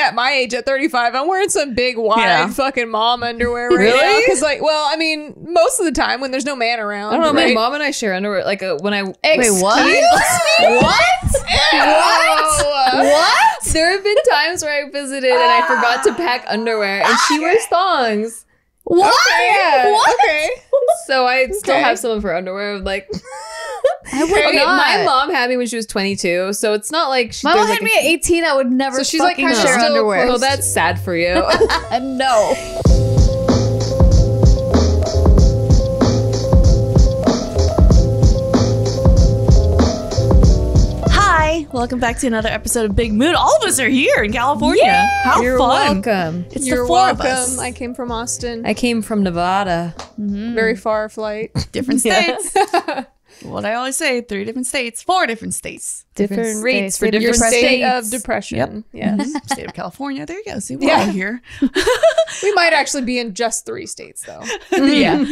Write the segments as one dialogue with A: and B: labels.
A: at my age at 35, I'm wearing some big wide fucking mom underwear right now. Because like, well, I mean, most of the time when there's no man around.
B: I don't know. My mom and I share underwear. Like when I
C: wait, what?
B: What? There have been times where I visited and I forgot to pack underwear, and she wears thongs.
C: What?
A: Okay, yeah.
C: What?
A: Okay.
B: So I still have some of her underwear. Like,
C: I would not.
B: My mom had me when she was 22, so it's not like
C: my mom had me at 18. I would never.
A: So she's like kind of
C: share underwear.
B: Well, that's sad for you.
C: No. Hi, welcome back to another episode of Big Mood. All of us are here in California.
B: Yeah,
C: How
B: you're
C: fun!
B: Welcome.
C: It's
A: You're
C: the four
A: welcome.
C: of us.
A: I came from Austin.
B: I came from Nevada.
A: Very far flight.
C: Different states. What I always say: 3 different states, 4 different states.
B: Different rates for
A: Your
B: different
A: state
B: states.
A: of depression.
C: Yep.
A: Yes.
C: State of California. There you go. See, we're all here.
A: We might actually be in just 3 states though.
C: Yeah.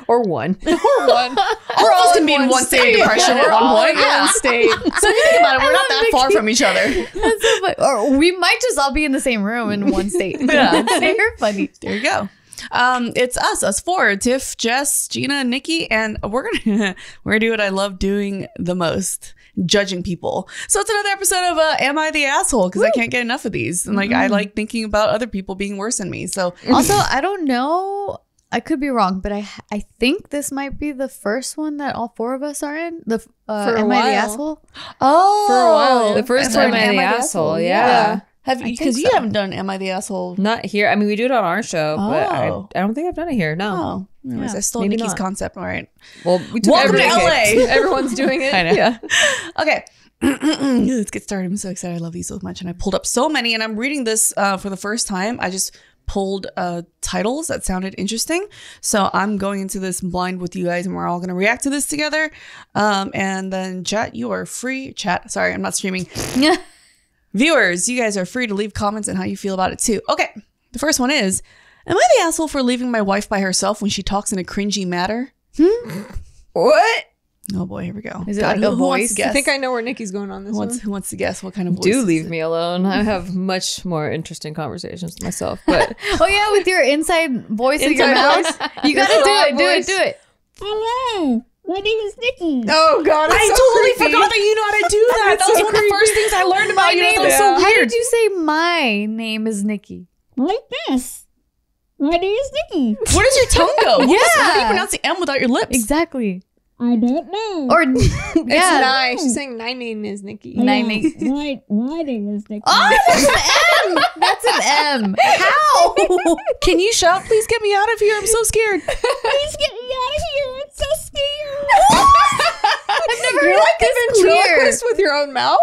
B: Or one.
A: Or one.
C: We're all can be in one state of depression at one point.
A: Yeah. One state.
C: So if you think about it, we're not that far from each other.
D: That's so funny. Or we might just all be in the same room in one state.
C: Yeah.
D: They're funny.
C: There you go. It's us 4, Tiff, Jess, Gina, Nikki, and we're gonna do what I love doing the most, judging people. So it's another episode of Am I the Asshole? Because I can't get enough of these. And like I like thinking about other people being worse than me. So
D: Also, I don't know. I could be wrong, but I think this might be the first one that all 4 of us are in. The Am I the Asshole?
C: oh,
A: For a while.
B: The first time Am I the Asshole? Yeah.
C: Have you? Because you haven't done Am I the Asshole?
B: Not here. I mean, we do it on our show, but
C: Oh.
B: I don't think I've done it here. No.
C: Oh, anyways, I stole
B: maybe
C: Nikki's
B: not.
C: concept. All right.
B: Well, we took
C: Welcome to
B: everything.
C: LA.
A: Everyone's doing it.
B: I know.
C: Yeah. Okay. Let's get started. I'm so excited. I love these so much. And I pulled up so many, and I'm reading this for the first time. I just pulled titles that sounded interesting. So I'm going into this blind with you guys, and we're all going to react to this together. And then chat, you are free. Chat. Sorry, I'm not streaming. Viewers, you guys are free to leave comments on how you feel about it too. Okay. The first one is, am I the asshole for leaving my wife by herself when she talks in a cringy manner?
B: What?
C: Oh boy, here we go.
D: Is it like a
C: who wants
D: voice?
C: to guess?
A: I think I know where Nikki's going on this one.
C: Who wants to guess what kind of voice?
B: Do
C: is
B: leave
C: it?
B: me alone. I have much more interesting conversations with myself. But
D: Oh yeah, with your inside voice in your
A: Inside
D: mouth.
A: voice.
D: You gotta
A: Your
D: do
A: frog
D: it. Do it.
A: voice.
D: Do it.
E: Hello, my name is Nikki.
A: Oh god, it's
C: I
A: so
C: totally
A: creepy.
C: forgot that you know how to do that. That was one of the first things I learned about you. That was so
D: How
C: weird.
D: did you say my name is Nikki?
E: Like this. My name is Nikki.
C: Where does your tongue go?
D: Yeah.
C: How do you pronounce the M without your lips?
D: Exactly.
E: I don't know.
D: Or
A: It's
D: yeah.
A: Nye. She's saying my name is Nikki.
D: Nine.
E: My name is Nikki.
D: Oh, that's an M. That's an M. How?
C: Can you shut up? Please get me out of here. I'm so scared.
E: Please get me out of here. I'm so scared.
D: I've never
A: You're
D: heard
A: like
D: this
A: a
D: clear.
A: ventriloquist with your own mouth.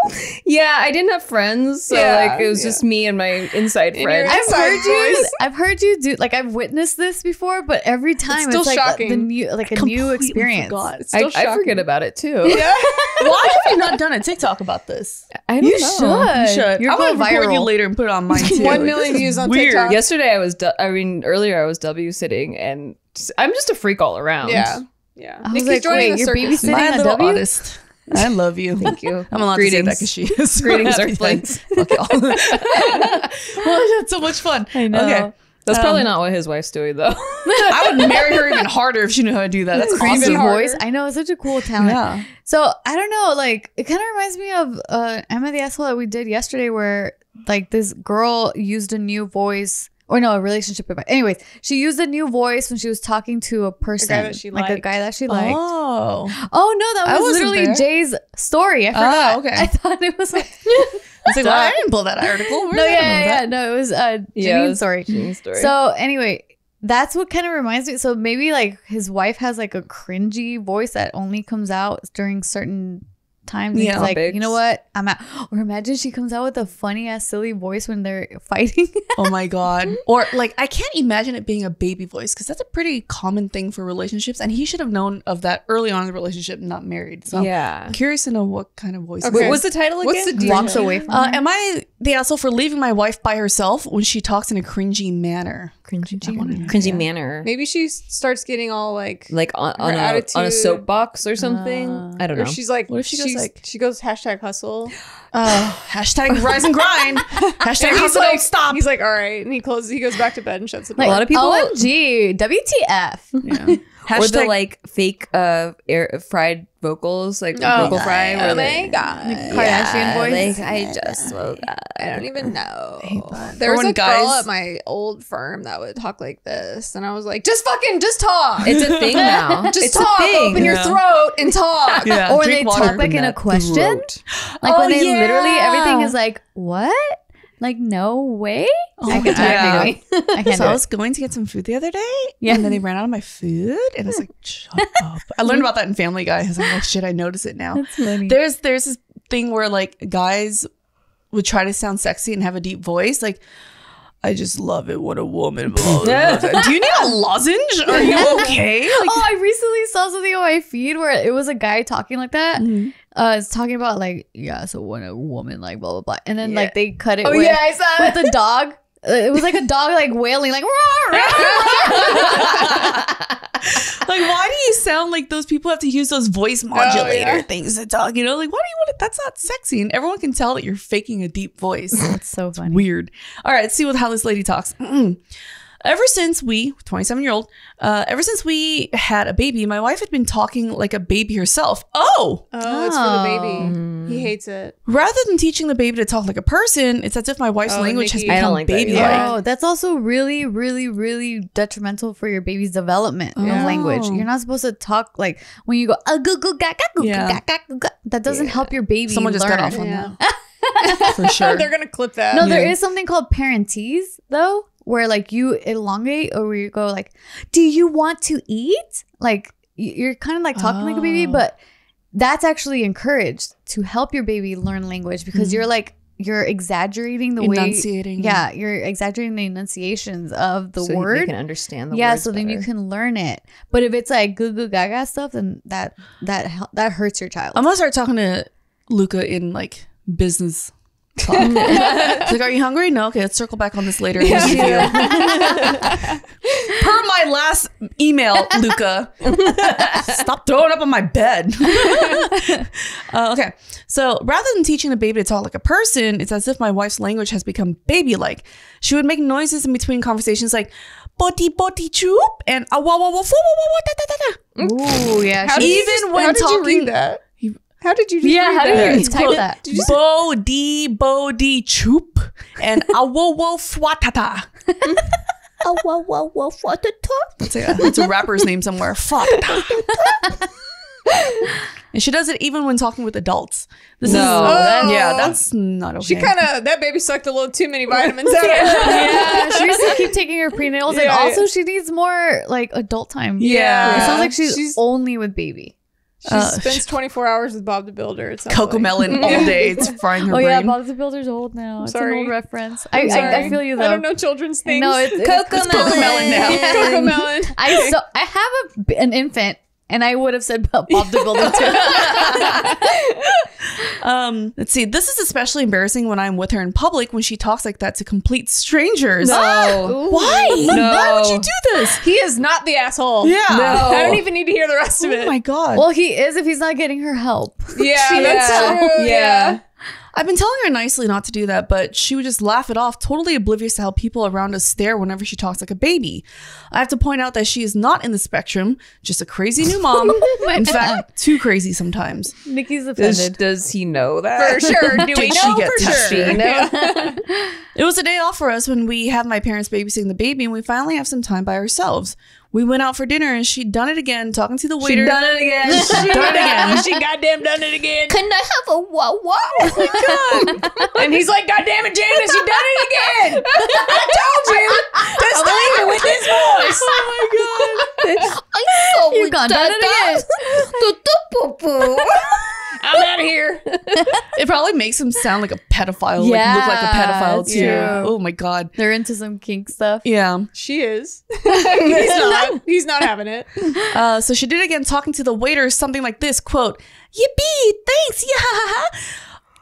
B: yeah, I didn't have friends. So
A: Yeah,
B: like it was just me and my inside
A: And
B: friends.
A: your
D: I've heard you do, like, I've witnessed this before, but every time
A: still
D: it's like
A: shocking.
D: the new, like a new experience.
C: Forgot.
A: It's still
B: I
A: shocking.
B: forget about it too.
A: Yeah.
C: Why have you not done a TikTok about this?
B: I don't
D: You
B: know.
D: should.
C: You should.
D: You're
C: I'm gonna
D: going
C: record you
D: viral.
C: later and put it on mine too.
A: 1 million views on
C: Weird.
A: TikTok.
B: Yesterday earlier I was W sitting, and I'm just a freak all around.
A: Yeah. Yeah.
D: I was
A: Nikki's
D: like,
A: joining
D: wait,
A: the
D: you're
A: circus.
D: babysitting
C: My
D: a
C: little
D: W?
C: artist. I love you.
B: Thank you.
C: I'm allowed to say that because she is.
B: Greetings,
C: Happy
B: Earthlings.
C: Fuck y'all. Well, that's so much fun.
D: I know.
C: Okay.
B: That's probably not what his wife's doing though.
C: I would marry her even harder if she knew how to do that. That's
A: Even
D: Crazy
C: awesome.
A: harder.
D: voice. I know, it's such a cool talent.
C: Yeah.
D: So I don't know, like it kind of reminds me of Am I the Asshole that we did yesterday, where like this girl used a new voice, or no, a relationship advice. Anyways, she used a new voice when she was talking to a person,
A: that she
D: like a
A: liked.
D: guy that she liked.
C: Oh.
D: Oh no, that
C: I
D: was
C: wasn't
D: literally
C: there.
D: Jay's story. I forgot.
C: okay.
D: I thought it was like
C: I was like, well, I didn't pull that article. Where
D: no,
C: did I
D: yeah,
C: know
D: yeah,
C: that?
D: no, it was
B: it
D: Janine's
B: was
D: story.
B: Janine's story.
D: So anyway, that's what kind of reminds me. So maybe like his wife has like a cringy voice that only comes out during certain times. And
C: Yeah.
D: he's like,
B: Topics.
D: you know what? I'm out. Or imagine she comes out with a funny ass silly voice when they're fighting.
C: Oh my God. Or like, I can't imagine it being a baby voice because that's a pretty common thing for relationships. And he should have known of that early on in the relationship, not married. So
B: yeah.
C: I'm curious to know what kind of voice.
A: Okay.
B: What was the title again?
A: What's the deal?
D: Walks away from her.
C: Am I the asshole for leaving my wife by herself when she talks in a cringy manner.
B: Cringy manner.
A: Maybe she starts getting all like
B: on a soapbox or something. I don't know.
A: Or she's like,
C: what if she goes like,
A: she goes #hustle.
C: Hashtag rise and grind. Hashtag hustle don't stop.
A: He's like, all right, and he goes back to bed and shuts the door.
B: A lot of people.
D: OMG, WTF.
C: Yeah.
B: Or the like fake fried vocals, like vocal fry.
A: Oh my god,
D: Kardashian voice.
B: Like I just woke up.
A: I don't even know.
C: There
A: There was
C: was
A: a
C: guys
A: girl at my old firm that would talk like this, and I was like, just talk.
B: It's a thing now.
A: Just talk. Open your throat and talk.
C: Yeah,
D: Or when
C: drink
D: they
C: water.
D: talk like in a question. Like
A: Oh,
D: when they literally,
A: yeah.
D: everything is like, what? Like, no way? I can
C: yeah.
D: I can't
C: So
D: do
C: I
D: it.
C: was going to get some food the other day,
D: Yeah.
C: and then they ran out of my food, and I was like, "Shut up!" I learned about that in Family Guy. I was like, "Oh shit!" I notice it now.
D: That's funny.
C: There's this thing where like guys would try to sound sexy and have a deep voice, like, "I just love it when a woman." Blah, blah, blah. Do you need a lozenge? Are you okay? Like,
D: Oh, I recently saw something on my feed where it was a guy talking like that. It's talking about like, yeah, so when a woman like blah blah blah, and then like they cut it with,
A: I saw
D: with the dog. It was like a dog like wailing like, "Roar, roar."
C: like, why do you sound like those people have to use those voice modulator
A: yeah.
C: things to talk? You know, like, why do you want it? That's not sexy, and everyone can tell that you're faking a deep voice.
D: That's so funny.
C: Weird. All right, let's see how this lady talks. Ever since we, 27-year-old, ever since we had a baby, my wife had been talking like a baby herself. Oh!
A: It's for the baby. He hates it.
C: Rather than teaching the baby to talk like a person, it's as if my wife's language
A: Nikki.
C: has
B: I don't
C: become
B: like that
C: baby-like.
B: either.
D: Oh, that's also really, really, really detrimental for your baby's development of language. You're not supposed to talk like when you go, goo, goo, ga, ga, goo,
C: Yeah.
D: ga, ga, goo, ga. That doesn't help your baby
C: Someone just
D: learn.
C: got off on
A: Yeah.
C: that. For sure.
A: They're gonna clip that.
D: No, there is something called parentese though, where like you elongate or where you go like, do you want to eat? Like you're kind of like talking like a baby, but that's actually encouraged to help your baby learn language because you're exaggerating the
C: Enunciating.
D: way. Yeah, you're exaggerating the enunciations of the
B: So
D: word.
B: they can understand the
D: Yeah,
B: words
D: so then you
B: better.
D: can learn it. But if it's like goo goo gaga stuff, then that hurts your child.
C: I'm gonna start talking to Luca in like business talk. It's like, are you hungry? No. Okay, let's circle back on this later. Per my last email, Luca, stop throwing up on my bed. Okay, so rather than teaching the baby to talk like a person, it's as if my wife's language has become baby-like. She would make noises in between conversations like "boti boti choop" and "ah wah wah wah foo wah wah da da da da."
D: Ooh, yeah.
A: How did you
C: Even
A: just-
C: when
A: how did you
C: talking-
A: read that? How did you just
D: Yeah,
A: read
D: how
A: that?
D: did you
C: It's
D: type
C: called
D: that?
C: Bodi choop and awowo fwatata.
E: Oh, whoa, whoa, whoa, what the talk?
C: It's a rapper's name somewhere. Fwatata. And she does it even when talking with adults. This is that's not okay.
A: She that baby sucked a little too many vitamins out of her.
D: Yeah, she needs to keep taking her prenatals, and
A: Yeah,
D: also she needs more like adult time.
C: Yeah.
D: It sounds like she's
A: She's-
D: only with baby.
A: She spends 24 hours with Bob the Builder. It sounds
C: Coco
A: like.
C: Melon all day. It's frying her
D: Oh yeah,
C: brain.
D: Bob the Builder's old now. It's
A: sorry.
D: an old reference.
A: I'm
D: I
A: sorry.
D: feel you though.
A: I don't know children's things.
D: No, it's
B: Coco
C: Melon now.
A: Coco Melon.
D: I have an infant, and I would have said Bob the Builder too.
C: Let's see. This is especially embarrassing when I'm with her in public when she talks like that to complete strangers.
B: No.
C: Why?
B: No.
C: Why would you do this?
A: He is not the asshole.
C: Yeah.
A: I don't even need to hear the rest of
C: Oh
A: it.
C: my god.
D: Well, he is if he's not getting her help.
A: Yeah, that's true. Yeah.
C: I've been telling her nicely not to do that, but she would just laugh it off, totally oblivious to how people around us stare whenever she talks like a baby. I have to point out that she is not in the spectrum, just a crazy new mom. In fact, too crazy sometimes.
D: Nikki's offended.
B: Does he know that?
A: For sure. Do we
C: Did she
A: know
C: get
A: for
C: touched?
A: sure?
B: know?
C: It was a day off for us when we have my parents babysitting the baby and we finally have some time by ourselves. We went out for dinner and she'd done it again, talking to the waiter.
B: She done it again.
C: She done it again.
A: She goddamn done it again.
E: Can I have a wow wow? Oh my God.
A: And he's like, God damn it, Janice, you done it again. I told you to stay here with his voice.
C: Oh my god.
E: I saw
D: You
E: with
D: gone done it
E: again.
A: I'm out of here.
C: It probably makes him sound like a pedophile,
D: Yeah,
C: like look like a pedophile too.
D: yeah.
C: Oh my god.
D: They're into some kink stuff.
C: Yeah.
A: She is. He's not. He's not having it.
C: So she did it again, talking to the waiter, something like this, quote, "Yippee, thanks, yeah."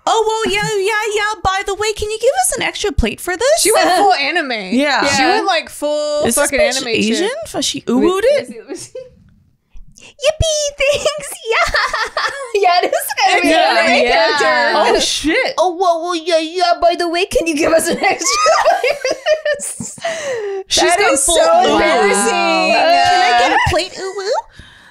C: oh, well, yeah. By the way, can you give us an extra plate for this?
A: She went full anime.
C: Yeah.
A: She went like full
C: Is this
A: fucking
C: bitch
A: anime
C: Asian?
A: shit.
C: She ooh-wooed it?
E: Yippee! Thanks.
B: Yeah, it is kind of an anime character.
C: Oh, shit.
E: Oh, well, yeah. By the way, can you give us an extra?
C: She's gone full
A: so
C: ooh.
A: embarrassing.
E: Can I get a plate? Ooh woo.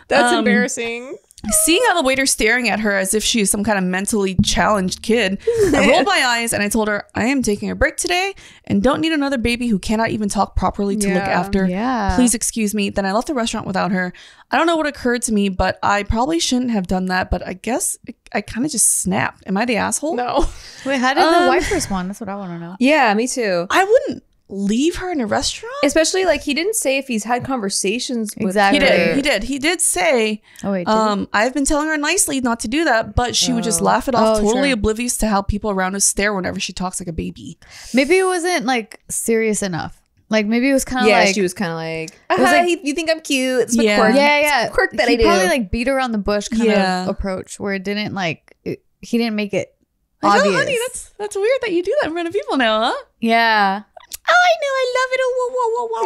A: That's embarrassing.
C: Seeing how the waiter's staring at her as if she is some kind of mentally challenged kid, I rolled my eyes and I told her, I am taking a break today and don't need another baby who cannot even talk properly to look after.
D: Yeah.
C: Please excuse me. Then I left the restaurant without her. I don't know what occurred to me, but I probably shouldn't have done that. But I guess I kind of just snapped. Am I the asshole?
A: No.
D: Wait, how did the wife respond? That's what I want to know.
B: Yeah, me too.
C: I wouldn't leave her in a restaurant.
B: Especially like he didn't say if he's had conversations with
D: Exactly.
B: her.
C: He did say,
D: Oh wait, did he?
C: I've been telling her nicely not to do that, but she would just laugh it off,
D: Oh,
C: totally
D: sure.
C: oblivious to how people around us stare whenever she talks like a baby.
D: Maybe it wasn't like serious enough. Like maybe it was kind of
B: Yeah,
D: like
B: she was kind of like,
D: was like-
B: you think I'm cute? It's my
C: Yeah.
B: quirk.
D: yeah.
B: quirk that
D: he
B: I do.
D: probably like beat around the bush kind
C: Yeah.
D: of approach where it didn't like he didn't make it
C: Like,
D: obvious.
C: oh, honey, that's weird that you do that in front of people now, huh?
D: Yeah.
E: Oh, I know. I love it. Oh, whoa, whoa, whoa, whoa.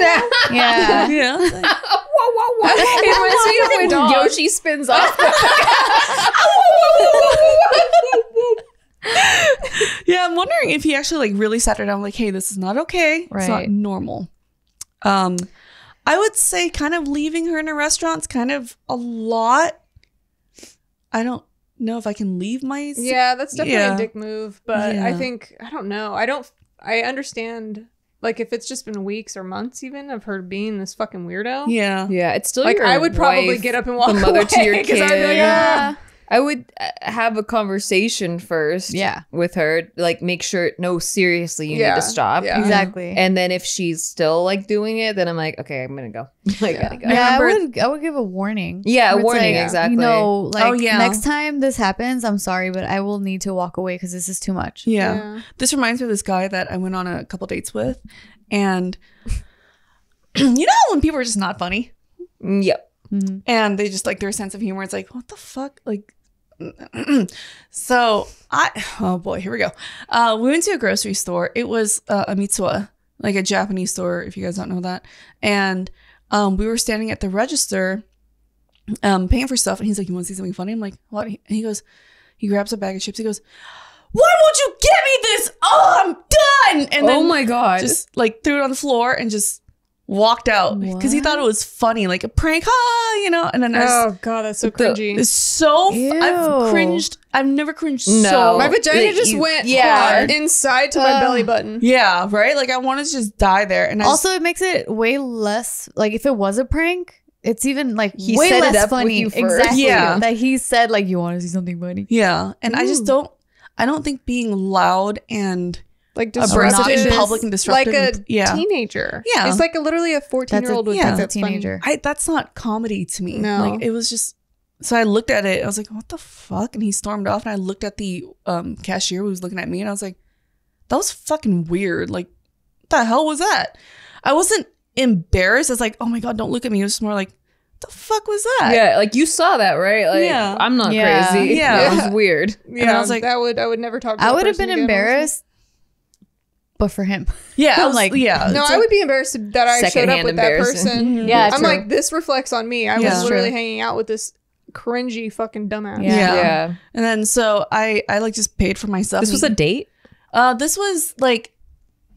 D: Yeah.
C: Yeah.
B: It reminds me of when
A: dog.
B: Yoshi spins off.
C: Yeah, I'm wondering if he actually like really sat her down like, hey, this is not okay. It's not
D: Right.
C: normal. I would say kind of leaving her in a restaurant's kind of a lot. I don't know if I can leave my
A: Yeah, that's definitely
C: Yeah.
A: a dick move. But
C: Yeah.
A: I think, I don't know. I understand, like, if it's just been weeks or months even of her being this fucking weirdo.
C: Yeah.
B: Yeah, it's still
A: Like,
B: your
A: I would probably
B: wife,
A: get up and walk
B: the mother to your
A: away, 'cause
B: kid.
A: I'd be like,
D: Yeah.
B: I would have a conversation first
D: Yeah.
B: with her, like make sure, no, seriously, you need
A: Yeah.
B: to stop.
A: Yeah.
D: Exactly.
B: And then if she's still like doing it, then I'm like, okay, I'm gonna go. I gotta go.
D: Yeah,
C: remember-
D: I would give a warning.
B: Yeah, a
D: Where it's
B: warning,
D: like,
B: exactly.
D: You know, like
C: Oh, yeah.
D: next time this happens, I'm sorry, but I will need to walk away because this is too much.
C: Yeah. This reminds me of this guy that I went on a couple dates with. And you know when people are just not funny?
B: Yep.
C: And they just like their sense of humor. It's like, what the fuck? Like, so oh boy, here we go. We went to a grocery store. It was a Mitsuwa, like a Japanese store, if you guys don't know that. And we were standing at the register, paying for stuff. And he's like, you want to see something funny? I'm like, what? And he goes, he grabs a bag of chips. He goes, why won't you get me this? Oh, I'm done. And then
B: Oh my God.
C: just like threw it on the floor and just walked out because he thought it was funny, like a prank, you know. And then
A: Oh, God, that's so cringy.
C: it's so
D: Ew.
C: I've cringed. I've never cringed
B: No.
C: so.
A: My vagina
B: Like,
A: just
B: you-
A: went
B: yeah.
A: hard inside to my belly button.
C: Yeah, right. Like I wanted to just die there. And I
D: Also, it makes it way less like if it was a prank, it's even like
B: He
D: way
B: set it
D: less
B: up with
D: funny.
B: you first.
D: Exactly.
C: Yeah.
D: That he said like you want to see something funny.
C: yeah, and I just don't. I don't think being loud and
A: Like
C: abrasive
A: disruptive.
C: in public and disruptive.
A: Like a
C: yeah.
A: teenager.
C: Yeah.
A: It's like literally a 14-year-old would think
D: That's a
A: that's funny.
D: teenager.
C: That's not comedy to me.
A: No.
C: Like it was just. So I looked at it. I was like, "What the fuck?" And he stormed off. And I looked at the cashier who was looking at me, and I was like, "That was fucking weird. Like, what the hell was that?" I wasn't embarrassed. I was like, "Oh my god, don't look at me." It was just more like, "What the fuck was that?"
B: Yeah, like you saw that, right? Like,
C: Yeah.
B: I'm not
D: Yeah.
B: crazy.
C: Yeah.
B: It was weird.
A: Yeah,
C: I was like-
A: I would never talk to
D: I
A: that
D: would have
A: person
D: been
A: again,
D: embarrassed, but for him.
C: Yeah, I
D: I'm
C: was
D: like-
C: like, yeah.
A: honestly. No,
C: it's
A: I
C: like-
A: would be embarrassed that I showed up
B: Secondhand
A: with that
B: embarrassing.
A: person.
D: Yeah,
A: I'm
D: true.
A: like, this reflects on me. I
C: Yeah.
A: was literally
D: True.
A: hanging out with this cringy fucking dumbass.
D: Yeah.
C: Yeah. And then so I like just paid for my stuff.
B: This was a date?
C: this was like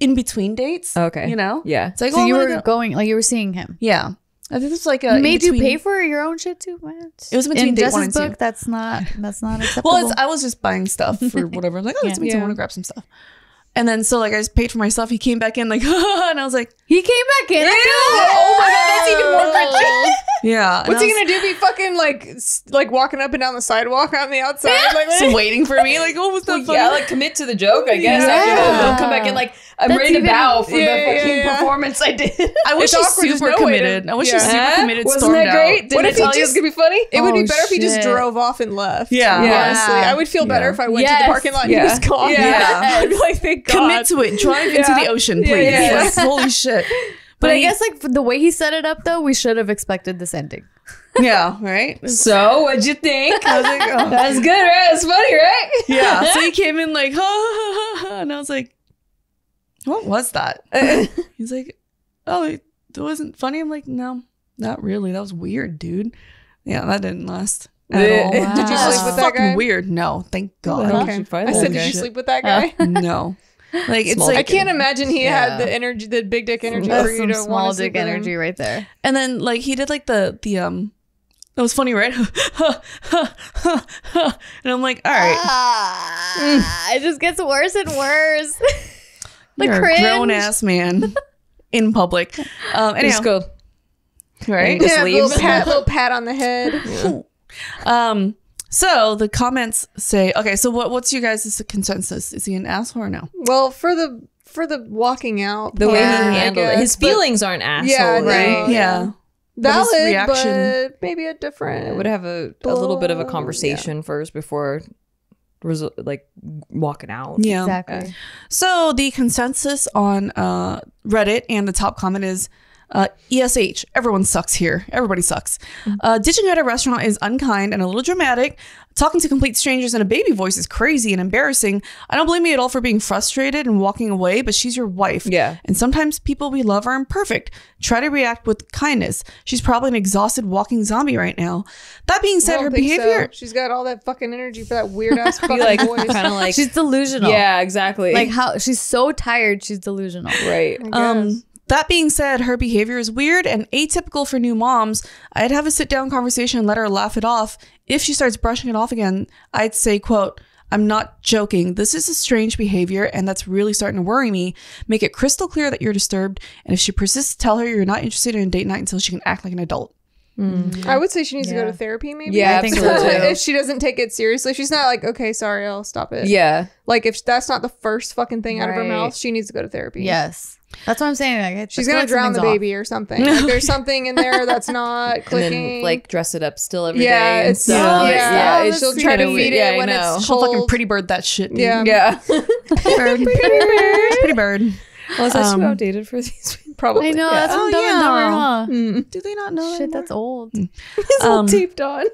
C: in between dates.
B: Okay.
C: You know?
B: Yeah.
C: It's like,
D: So
C: oh,
D: you
C: I'm
D: were
C: gonna go-
D: going like you were seeing him.
C: Yeah. I think this was like a.
D: He
C: in
D: made you
C: between-
D: pay for your own shit too, man.
C: It was between
D: in
C: date one
D: Jess's
C: and two.
D: book. That's not acceptable.
C: Well, I was just buying stuff for whatever. I was like, oh, let's meet someone to grab some stuff. And then so like I just paid for my stuff. He came back in like, and I was like,
D: he came back in.
B: Oh my God, that's even more cringy.
C: yeah. And
A: What's
C: I
A: he
C: was
A: gonna do? Be fucking like walking up and down the sidewalk on the outside? Like,
C: just waiting for me. Like, oh, what's that? funny?
B: Yeah, like commit to the joke, I guess.
A: Yeah.
B: After that, they'll come back in like, I'm
D: That's
B: ready to
D: even-
B: bow for
A: Yeah,
B: the fucking
A: yeah.
B: performance I did.
C: I wish
A: It's
C: he's
A: awkward, there's
C: super
A: no way to-
C: committed. I wish
A: yeah.
C: he's super committed.
B: Wasn't
C: stormed
B: that great?
C: out.
B: Didn't
A: if
B: I
A: he
B: tell you it was
A: just-
B: gonna be funny?
A: it would be
D: Oh,
A: better if he just
D: shit.
A: drove off and left.
C: Yeah.
A: Honestly,
C: Yeah.
A: I would feel better
C: Yeah.
A: if I went to
D: Yes.
A: the parking lot and
B: Yeah.
A: he was gone.
C: Yeah.
A: I'd be like, thank God.
C: Commit to it. Drive into
A: Yeah.
C: the ocean,
A: Yeah,
C: please.
A: yeah.
C: Like, holy shit.
D: But I guess like the way he set it up, though, we should have expected this ending.
C: Yeah, right?
B: So what'd you think? I was like, oh, that's good, right? That's funny, right?
C: Yeah. So he came in like, ha, ha, ha, ha, and I was like, what was that? He's like, oh, it wasn't funny. I'm like, no, not really. That was weird, dude. Yeah, that didn't last at all.
A: Wow. Did you sleep with that
C: fucking
A: guy?
C: weird. No, thank God.
A: Okay. I said, did you sleep with that guy?
C: No. Like it's
B: Small
C: like
A: I can't imagine he had the energy, the big dick energy
D: That's
A: for you
D: some
A: to
D: small
A: want to
D: dick
A: sleep with him.
D: energy right there.
C: And then like he did like the it was funny, right? And I'm like, all right.
D: It just gets worse and worse. The
C: You're
D: cringe.
C: a grown ass man in public. Anyhow,
B: Just go.
C: right?
B: Just
A: Yeah,
B: leave.
A: little pat on the head.
C: So the comments say, okay, so what's you guys' consensus? Is he an asshole or no?
A: Well, for the walking out,
B: The way he
A: part, I
B: handled it.
A: guess,
B: His
A: but
B: feelings aren't asshole.
A: Yeah,
B: right?
C: Yeah. But his
A: valid,
C: reaction-
A: but maybe a different.
B: I would have a little bit of a conversation first before like walking out.
C: Yeah.
D: Exactly.
C: So the consensus on Reddit and the top comment is ESH, everyone sucks here. Everybody sucks. Ditching at a restaurant is unkind and a little dramatic. Talking to complete strangers in a baby voice is crazy and embarrassing. I don't blame you at all for being frustrated and walking away, but she's your wife.
B: Yeah.
C: And sometimes people we love are imperfect. Try to react with kindness. She's probably an exhausted walking zombie right now. That being
A: I
C: said,
A: don't
C: her
A: think
C: behavior...
A: so. She's got all that fucking energy for that weird ass fucking
B: Like
A: voice.
B: kind of like
D: She's delusional.
B: yeah, exactly.
D: Like how she's so tired, she's delusional.
B: right.
C: That being said, her behavior is weird and atypical for new moms. I'd have a sit-down conversation and let her laugh it off. If she starts brushing it off again, I'd say, quote, I'm not joking. This is a strange behavior and that's really starting to worry me. Make it crystal clear that you're disturbed. And if she persists, tell her you're not interested in a date night until she can act like an adult.
A: I would say she needs to go
D: Yeah.
A: to therapy, maybe.
B: Yeah,
D: I think so,
B: absolutely.
D: too.
A: If she doesn't take it seriously, she's not like, okay, sorry, I'll stop it.
B: Yeah.
A: Like if that's not the first fucking thing out of her
D: Right.
A: mouth, she needs to go to therapy.
D: Yes. That's what I'm saying. Like,
A: She's gonna drown the baby or something. Like, there's something in there that's not
B: And
A: clicking.
B: then like dress it up still every day.
A: yeah,
B: and
A: it's
B: stuff.
A: yeah.
D: that's
A: She'll
D: sweet.
A: try to
B: Kinda
A: feed
B: weird. Yeah,
A: it
B: I
A: when
B: know.
A: it's
C: She'll
A: cold.
C: fucking pretty bird that shit. Dude.
A: Yeah.
B: Yeah.
C: Bird. Pretty bird.
B: Well, is that too outdated for these?
A: Probably.
D: I know.
A: Yeah.
D: That's from
C: Oh,
D: Dumb and Dumber,
C: yeah.
D: huh?
C: Do they not know that?
D: Shit, that's old.
A: It's all taped on.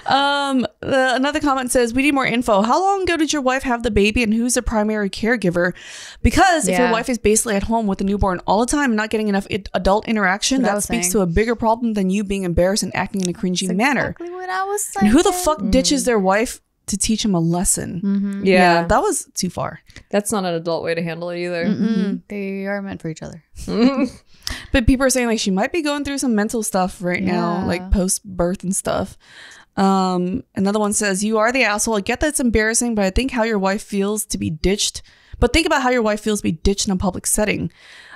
C: Another comment says, we need more info. How long ago did your wife have the baby and who's the primary caregiver? Because if your
D: Yeah.
C: wife is basically at home with the newborn all the time and not getting enough adult interaction,
D: That's what I
C: that
D: was
C: speaks
D: saying.
C: to a bigger problem than you being embarrassed and acting in a cringy manner.
D: Exactly what I was saying.
C: And who the fuck ditches their wife to teach him a lesson?
B: Yeah.
C: That was too far.
B: That's not an adult way to handle it either.
D: They are meant for each other.
C: But people are saying like she might be going through some mental stuff right now,
D: Yeah.
C: like post birth and stuff. Another one says, you are the asshole. I get that it's embarrassing, but I think how your wife feels to be ditched. But think about how your wife feels to be ditched in a public setting.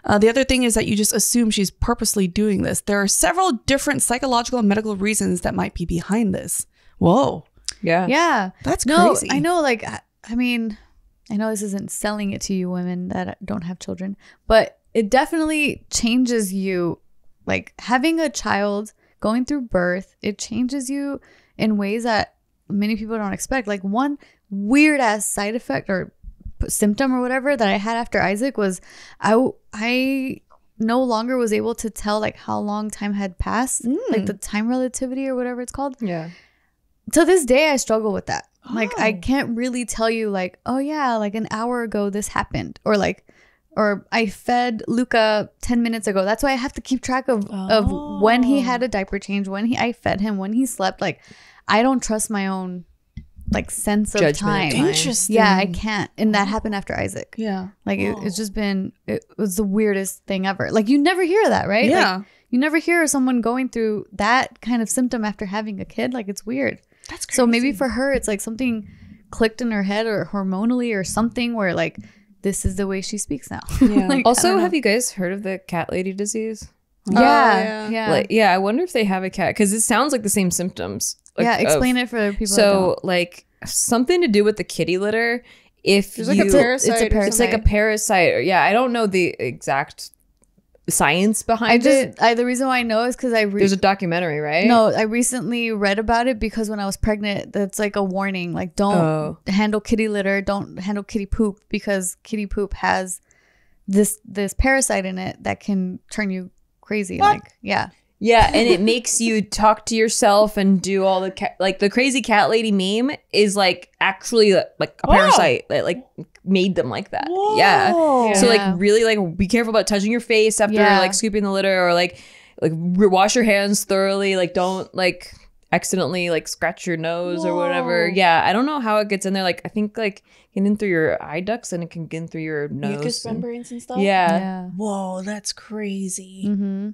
C: The other thing is that you just assume she's purposely doing this. There are several different psychological and medical reasons that might be behind this. Whoa.
B: Yeah.
D: Yeah.
C: That's
D: No,
C: crazy.
D: I know, like, I mean, I know this isn't selling it to you women that don't have children, but it definitely changes you. Like, having a child, going through birth, it changes you in ways that many people don't expect. Like, one weird ass side effect or symptom or whatever that I had after Isaac was I no longer was able to tell like how long time had passed, like the time relativity or whatever it's called.
B: Yeah.
D: To this day, I struggle with that. Like, I
C: Oh.
D: can't really tell you, like, oh yeah, like an hour ago this happened, or I fed Luca 10 minutes ago. That's why I have to keep track of when he had a diaper change, I fed him, when he slept. Like, I don't trust my own like sense of
B: Judgment
D: time.
B: of time.
C: Interesting.
D: Yeah, I can't. And that happened after Isaac.
C: Yeah.
D: Like it's just been, it was the weirdest thing ever. Like, you never hear that, right?
C: Yeah.
D: Like, you never hear someone going through that kind of symptom after having a kid. Like, it's weird.
C: That's crazy.
D: So maybe for her, it's like something clicked in her head or hormonally or something where like, this is the way she speaks now.
C: Yeah.
D: Like, I
B: Also,
D: don't know.
B: have you guys heard of the cat lady disease?
D: Yeah.
A: yeah.
B: Like, yeah, I wonder if they have a cat because it sounds like the same symptoms. Like,
D: yeah. Explain it for people.
B: So, like, something to do with the kitty litter. If
A: There's like a
B: you,
A: parasite.
D: it's a
A: or
D: parasite.
B: it's like a
A: something.
B: parasite. Or, yeah, I don't know the exact science
D: I
B: behind it.
D: just, the reason why I know is because
B: There's a documentary, right?
D: No, I recently read about it because when I was pregnant, that's like a warning. Like, don't handle kitty litter, don't handle kitty poop because kitty poop has this parasite in it that can turn you crazy. What? Like, yeah.
B: Yeah, and it makes you talk to yourself and do all the like the crazy cat lady meme is like actually like a parasite that like made them like that. Yeah. So like really like be careful about touching your face after like scooping the litter, or like wash your hands thoroughly. Like don't like accidentally like scratch your nose or whatever. Yeah, I don't know how it gets in there. Like I think like get in through your eye ducts and it can get in through your nose.
C: Mucous membranes and stuff.
B: Yeah.
C: Whoa, that's crazy.
D: Mm-hmm.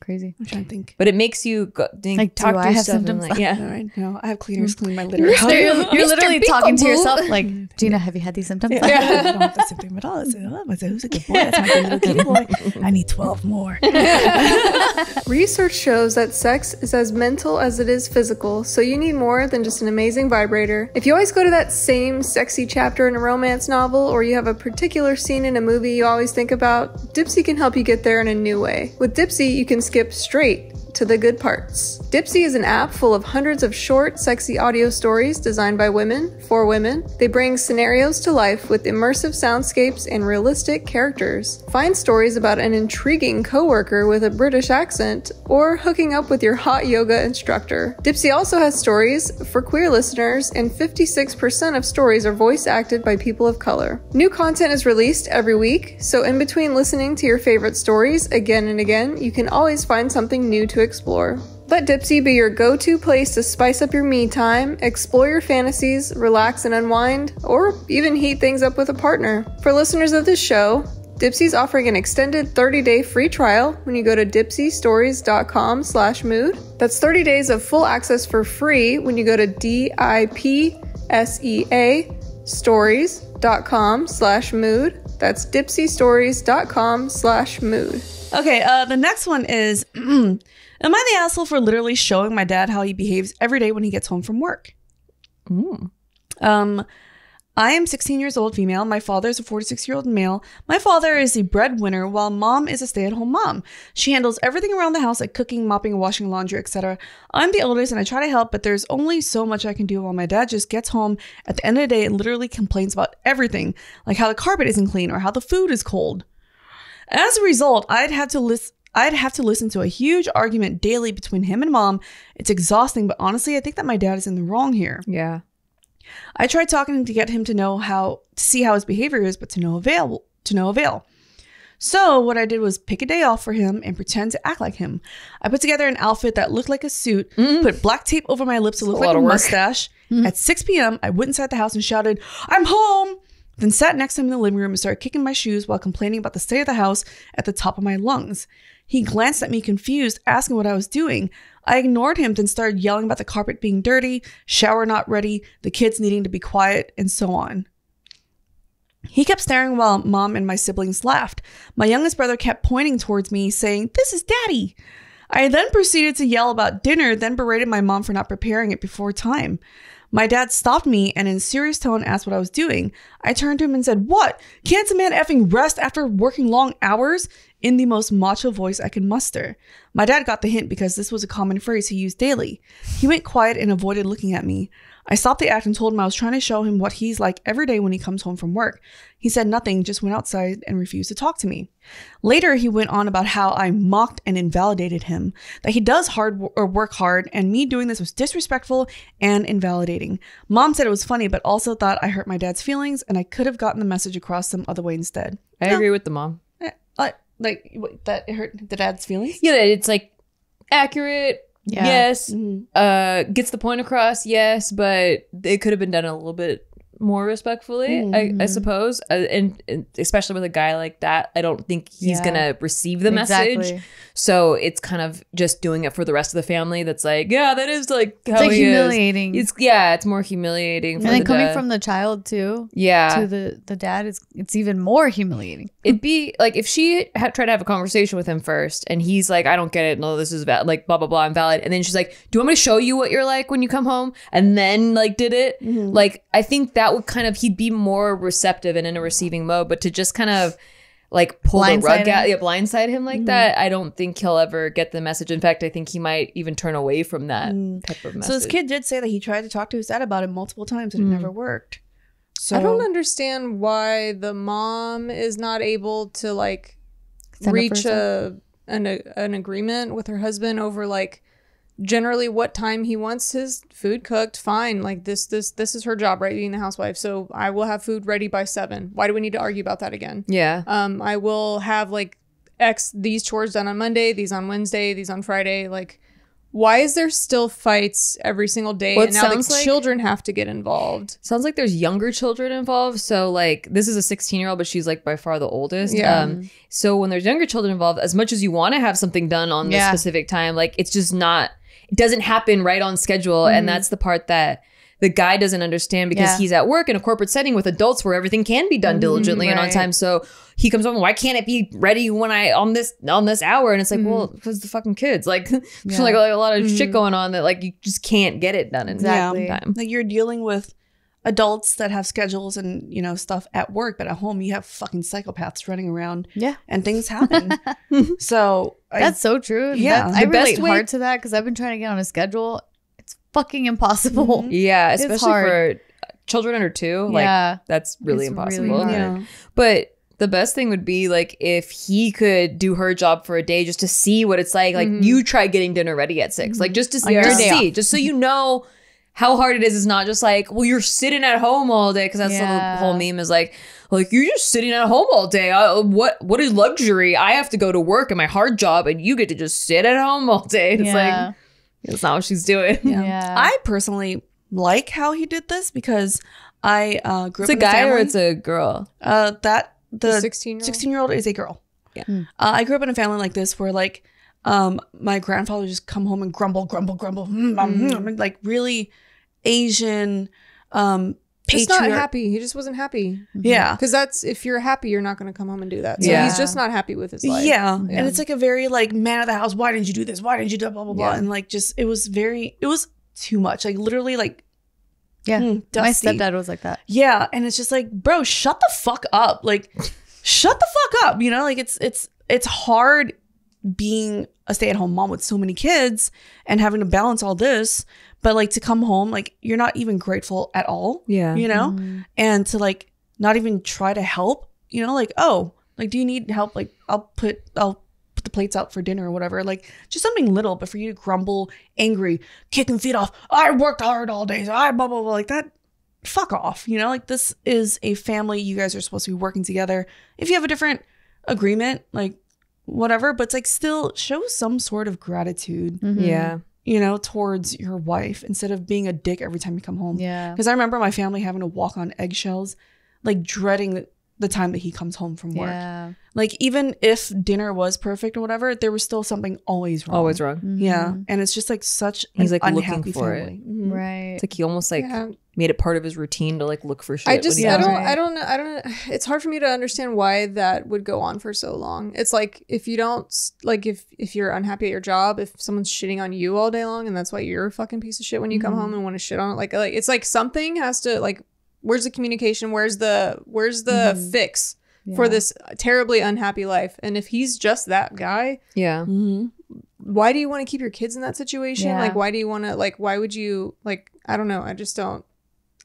D: Crazy.
C: I'm trying to think.
B: But it makes you go,
D: like,
B: talk
D: do
B: to
D: I have
B: yourself.
D: symptoms?
B: And, like, yeah.
C: All right. No, I have cleaners clean my litter.
D: You're literally talking to yourself like, Gina, have you had these symptoms?
C: I don't have the symptom at all. I said, who's a good boy? That's my good little kitty boy. I need 12 more.
A: Research shows that sex is as mental as it is physical, so you need more than just an amazing vibrator. If you always go to that same sexy chapter in a romance novel, or you have a particular scene in a movie you always think about, Dipsy can help you get there in a new way. With Dipsy, you can skip straight to the good parts. Dipsy is an app full of hundreds of short, sexy audio stories designed by women, for women. They bring scenarios to life with immersive soundscapes and realistic characters. Find stories about an intriguing coworker with a British accent, or hooking up with your hot yoga instructor. Dipsy also has stories for queer listeners, and 56% of stories are voice acted by people of color. New content is released every week, so in between listening to your favorite stories again and again, you can always find something new to explore. Let Dipsy be your go-to place to spice up your me time, explore your fantasies, relax and unwind, or even heat things up with a partner. For listeners of this show, Dipsy's offering an extended 30-day free trial when you go to dipsystories.com/mood. That's 30 days of full access for free when you go to DIPSEA stories.com/mood. That's dipsystories.com/mood.
C: Okay, the next one is, am I the asshole for literally showing my dad how he behaves every day when he gets home from work? I am 16 years old, female. My father is a 46-year-old male. My father is the breadwinner, while mom is a stay-at-home mom. She handles everything around the house, like cooking, mopping, washing laundry, etc. I'm the oldest and I try to help, but there's only so much I can do while my dad just gets home at the end of the day and literally complains about everything, like how the carpet isn't clean or how the food is cold. As a result, I'd have to listen to a huge argument daily between him and mom. It's exhausting, but honestly, I think that my dad is in the wrong here.
B: Yeah.
C: I tried talking to get him to see how his behavior is, but to no avail. So what I did was pick a day off for him and pretend to act like him. I put together an outfit that looked like a suit, put black tape over my lips to look like a mustache. At 6 p.m., I went inside the house and shouted, "I'm home!" Then sat next to him in the living room and started kicking my shoes while complaining about the state of the house at the top of my lungs. He glanced at me confused, asking what I was doing. I ignored him, then started yelling about the carpet being dirty, shower not ready, the kids needing to be quiet, and so on. He kept staring while mom and my siblings laughed. My youngest brother kept pointing towards me, saying, "This is daddy." I then proceeded to yell about dinner, then berated my mom for not preparing it before time. My dad stopped me and in a serious tone asked what I was doing. I turned to him and said, "What? Can't a man effing rest after working long hours?" in the most macho voice I could muster. My dad got the hint because this was a common phrase he used daily. He went quiet and avoided looking at me. I stopped the act and told him I was trying to show him what he's like every day when he comes home from work. He said nothing, just went outside and refused to talk to me. Later, he went on about how I mocked and invalidated him, that he does work hard, and me doing this was disrespectful and invalidating. Mom said it was funny, but also thought I hurt my dad's feelings, and I could have gotten the message across some other way instead.
B: I agree with the mom.
C: That it hurt the dad's feelings?
B: Yeah, it's like accurate.
D: Yeah.
B: Yes. Gets the point across. Yes, but it could have been done a little bit more respectfully, I suppose. And especially with a guy like that, I don't think he's gonna receive the message. So it's kind of just doing it for the rest of the family. That's like, yeah, that is like how
D: it's
B: he
D: humiliating.
B: Is. It's more humiliating.
D: And then coming from the child too.
B: Yeah.
D: To the dad, it's even more humiliating.
B: It'd be like if she had tried to have a conversation with him first, and he's like, "I don't get it. No, this is like blah blah blah. I'm valid." And then she's like, "Do you want me to show you what you're like when you come home?" And then like did it. Like I think that would kind of he'd be more receptive and in a receiving mode. But to just kind of like pull the rug out, blindside him like that, I don't think he'll ever get the message. In fact, I think he might even turn away from that type of message.
C: So this kid did say that he tried to talk to his dad about it multiple times and it never worked. So
A: I don't understand why the mom is not able to like
D: Stand up for
A: reach
D: herself.
A: an agreement with her husband over like generally what time he wants his food cooked. Fine, like this is her job, right? Being the housewife. So I will have food ready by 7. Why do we need to argue about that again?
B: Yeah.
A: I will have like these chores done on Monday, these on Wednesday, these on Friday. Like, why is there still fights every single day?
B: Well, it
A: and now the
B: sounds like-
A: children have to get involved.
B: Sounds like there's younger children involved. So like this is a 16-year-old, but she's like by far the oldest.
A: Yeah.
B: So when there's younger children involved, as much as you want to have something done on this specific time, like it's just not, it doesn't happen right on schedule. And that's the part that the guy doesn't understand because he's at work in a corporate setting with adults where everything can be done diligently and on time. So he comes home, why can't it be ready when on this hour? And it's like, well, because the fucking kids, like, there's like a lot of shit going on that like you just can't get it done in time.
C: Like you're dealing with adults that have schedules and, you know, stuff at work, but at home you have fucking psychopaths running around.
D: Yeah.
C: And things happen. So
D: That's so true.
C: Yeah.
D: I
B: The best
D: relate
B: way-
D: hard to that because I've been trying to get on a schedule. It's fucking impossible.
B: Yeah,
D: It's
B: especially
D: hard.
B: for children under 2. Like
D: Yeah.
B: that's really
D: It's
B: impossible.
D: really hard.
C: Yeah.
B: But the best thing would be like if he could do her job for a day just to see what it's like. Like you try getting dinner ready at 6, like just to
D: On your
B: just
D: day
B: see, just so you know how hard it is. It's not just like, well, you're sitting at home all day, because that's the whole meme is like you're just sitting at home all day. What is luxury? I have to go to work in my hard job, and you get to just sit at home all day. It's like that's not what she's doing.
D: Yeah.
C: I personally like how he did this because I grew
B: It's
C: up
B: a
C: in
B: guy
C: family.
B: or it's a girl.
C: The
A: 16-year-old?
C: 16-year-old is a girl.
B: Yeah.
C: I grew up in a family like this where like my grandfather would just come home and grumble, like really Asian
A: Just not
C: patriarch.
A: happy. He just wasn't happy.
C: Yeah.
A: Because that's, if you're happy, you're not going to come home and do that. So
B: Yeah.
A: he's just not happy with his life.
C: Yeah. And it's like a very like man of the house. Why didn't you do this? Why didn't you do blah, blah, blah.
A: Yeah.
C: And like just, it was too much. Like literally like,
D: Yeah. My
C: dusty.
D: stepdad was like that.
C: Yeah. And it's just like, bro, shut the fuck up. Like, shut the fuck up. You know, like it's hard being a stay-at-home mom with so many kids and having to balance all this. But like to come home, like you're not even grateful at all.
B: Yeah.
C: You know? And to like not even try to help, you know, like, oh, like, do you need help? Like I'll put the plates out for dinner or whatever. Like just something little, but for you to grumble, angry, kicking feet off, I worked hard all day, so I blah blah blah, like that, fuck off. You know, like this is a family. You guys are supposed to be working together. If you have a different agreement, like whatever, but it's like still show some sort of gratitude,
B: Yeah.
C: you know, towards your wife instead of being a dick every time you come home.
D: Yeah.
C: Because I remember my family having to walk on eggshells, like dreading the time that he comes home from work.
D: Yeah.
C: Like even if dinner was perfect or whatever, there was still something always wrong.
B: Always wrong.
C: Yeah. And it's just like such
B: He's,
C: an
B: like, looking
C: unhappy
B: for it.
C: family.
D: Right.
B: It's like he almost like
A: Yeah.
B: made it part of his routine to like look for shit.
A: I
B: when
A: just,
B: he
A: I
B: comes
A: don't,
B: home.
A: I don't know. I don't know. It's hard for me to understand why that would go on for so long. It's like, if you don't, like, if you're unhappy at your job, if someone's shitting on you all day long and that's why you're a fucking piece of shit when you come home and want to shit on it, like, it's like something has to, like, where's the communication? Where's the fix for this terribly unhappy life? And if he's just that guy,
B: Yeah.
A: why do you want to keep your kids in that situation?
D: Yeah.
A: Like, why do you want to, like, why would you, like, I don't know.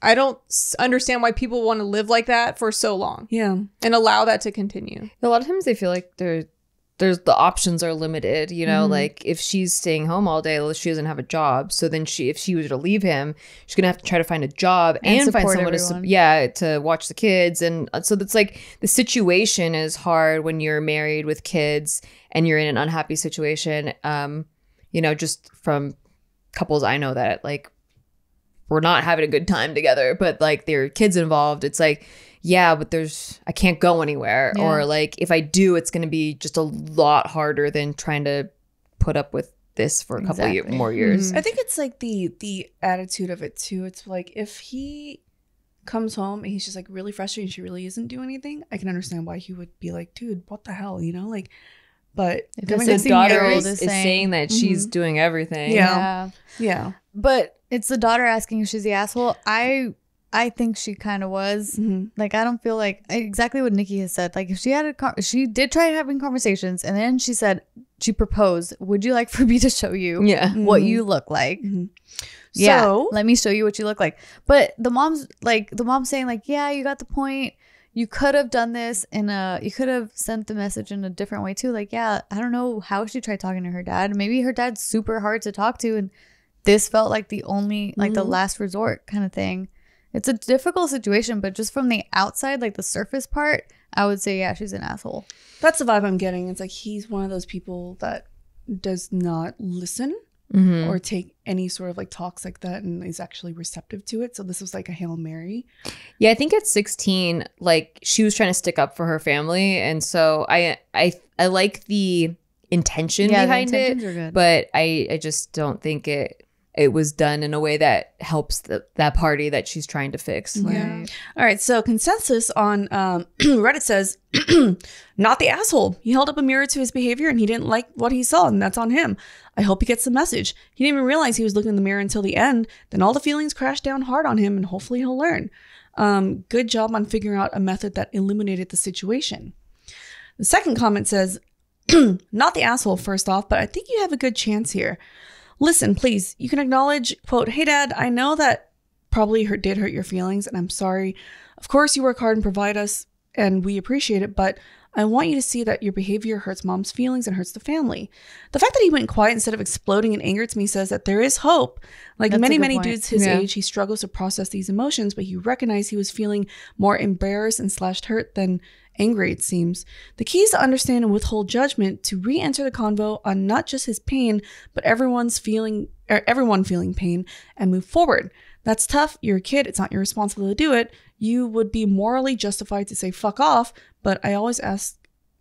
A: I don't understand why people want to live like that for so long
C: Yeah.
A: and allow that to continue.
B: A lot of times they feel like there's the options are limited, you know, like if she's staying home all day, she doesn't have a job. So then if she was to leave him, she's going to have to try to find a job and find
D: support
B: someone
D: everyone.
B: to watch the kids. And so that's like the situation is hard when you're married with kids and you're in an unhappy situation. You know, just from couples I know that like we're not having a good time together, but like there are kids involved. It's like, yeah, but I can't go anywhere.
D: Yeah.
B: Or like if I do, it's going to be just a lot harder than trying to put up with this for a couple
D: Exactly.
B: more years.
C: I think it's like the attitude of it too. It's like if he comes home and he's just like really frustrated and she really isn't doing anything, I can understand why he would be like, dude, what the hell, you know? Like, but
D: If
C: coming
D: a
B: The
C: home-
B: daughter
D: 16-year-old
B: is saying that she's doing everything.
C: Yeah. yeah.
D: But it's the daughter asking if she's the asshole. I think she kind of was. Like, I don't feel like exactly what Nikki has said. Like, if she had she did try having conversations, and then she said she proposed. Would you like for me to show you
B: Yeah.
D: what you look like? Yeah,
C: So
D: let me show you what you look like. But the mom's saying like, yeah, you got the point. You could have done this you could have sent the message in a different way too. Like, yeah, I don't know how she tried talking to her dad. Maybe her dad's super hard to talk to, and this felt like the only, like the last resort kind of thing. It's a difficult situation, but just from the outside, like the surface part, I would say, yeah, she's an asshole.
C: that's the vibe I'm getting. It's like he's one of those people that does not listen or take any sort of like talks like that and is actually receptive to it. So this was like a Hail Mary.
B: Yeah, I think at 16, like she was trying to stick up for her family, and so I like the intention behind
D: the intentions
B: it,
D: are good.
B: but I just don't think it was done in a way that helps that party that she's trying to fix.
D: Right.
C: All right. So consensus on Reddit says, not the asshole. He held up a mirror to his behavior and he didn't like what he saw, and that's on him. I hope he gets the message. He didn't even realize he was looking in the mirror until the end. Then all the feelings crashed down hard on him, and hopefully he'll learn. Good job on figuring out a method that eliminated the situation. The second comment says, not the asshole first off, but I think you have a good chance here. Listen, please, you can acknowledge, quote, hey, Dad, I know that probably did hurt your feelings, and I'm sorry. Of course, you work hard and provide us, and we appreciate it, but I want you to see that your behavior hurts Mom's feelings and hurts the family. The fact that he went quiet instead of exploding in anger to me says that there is hope. Like
D: That's
C: many
D: a good point.
C: dudes his age, he struggles to process these emotions, but he recognized he was feeling more embarrassed and / hurt than angry, it seems. The key is to understand and withhold judgment, to re-enter the convo on not just his pain, but everyone feeling pain, and move forward. That's tough. You're a kid. It's not your responsibility to do it. You would be morally justified to say fuck off, but I always ask,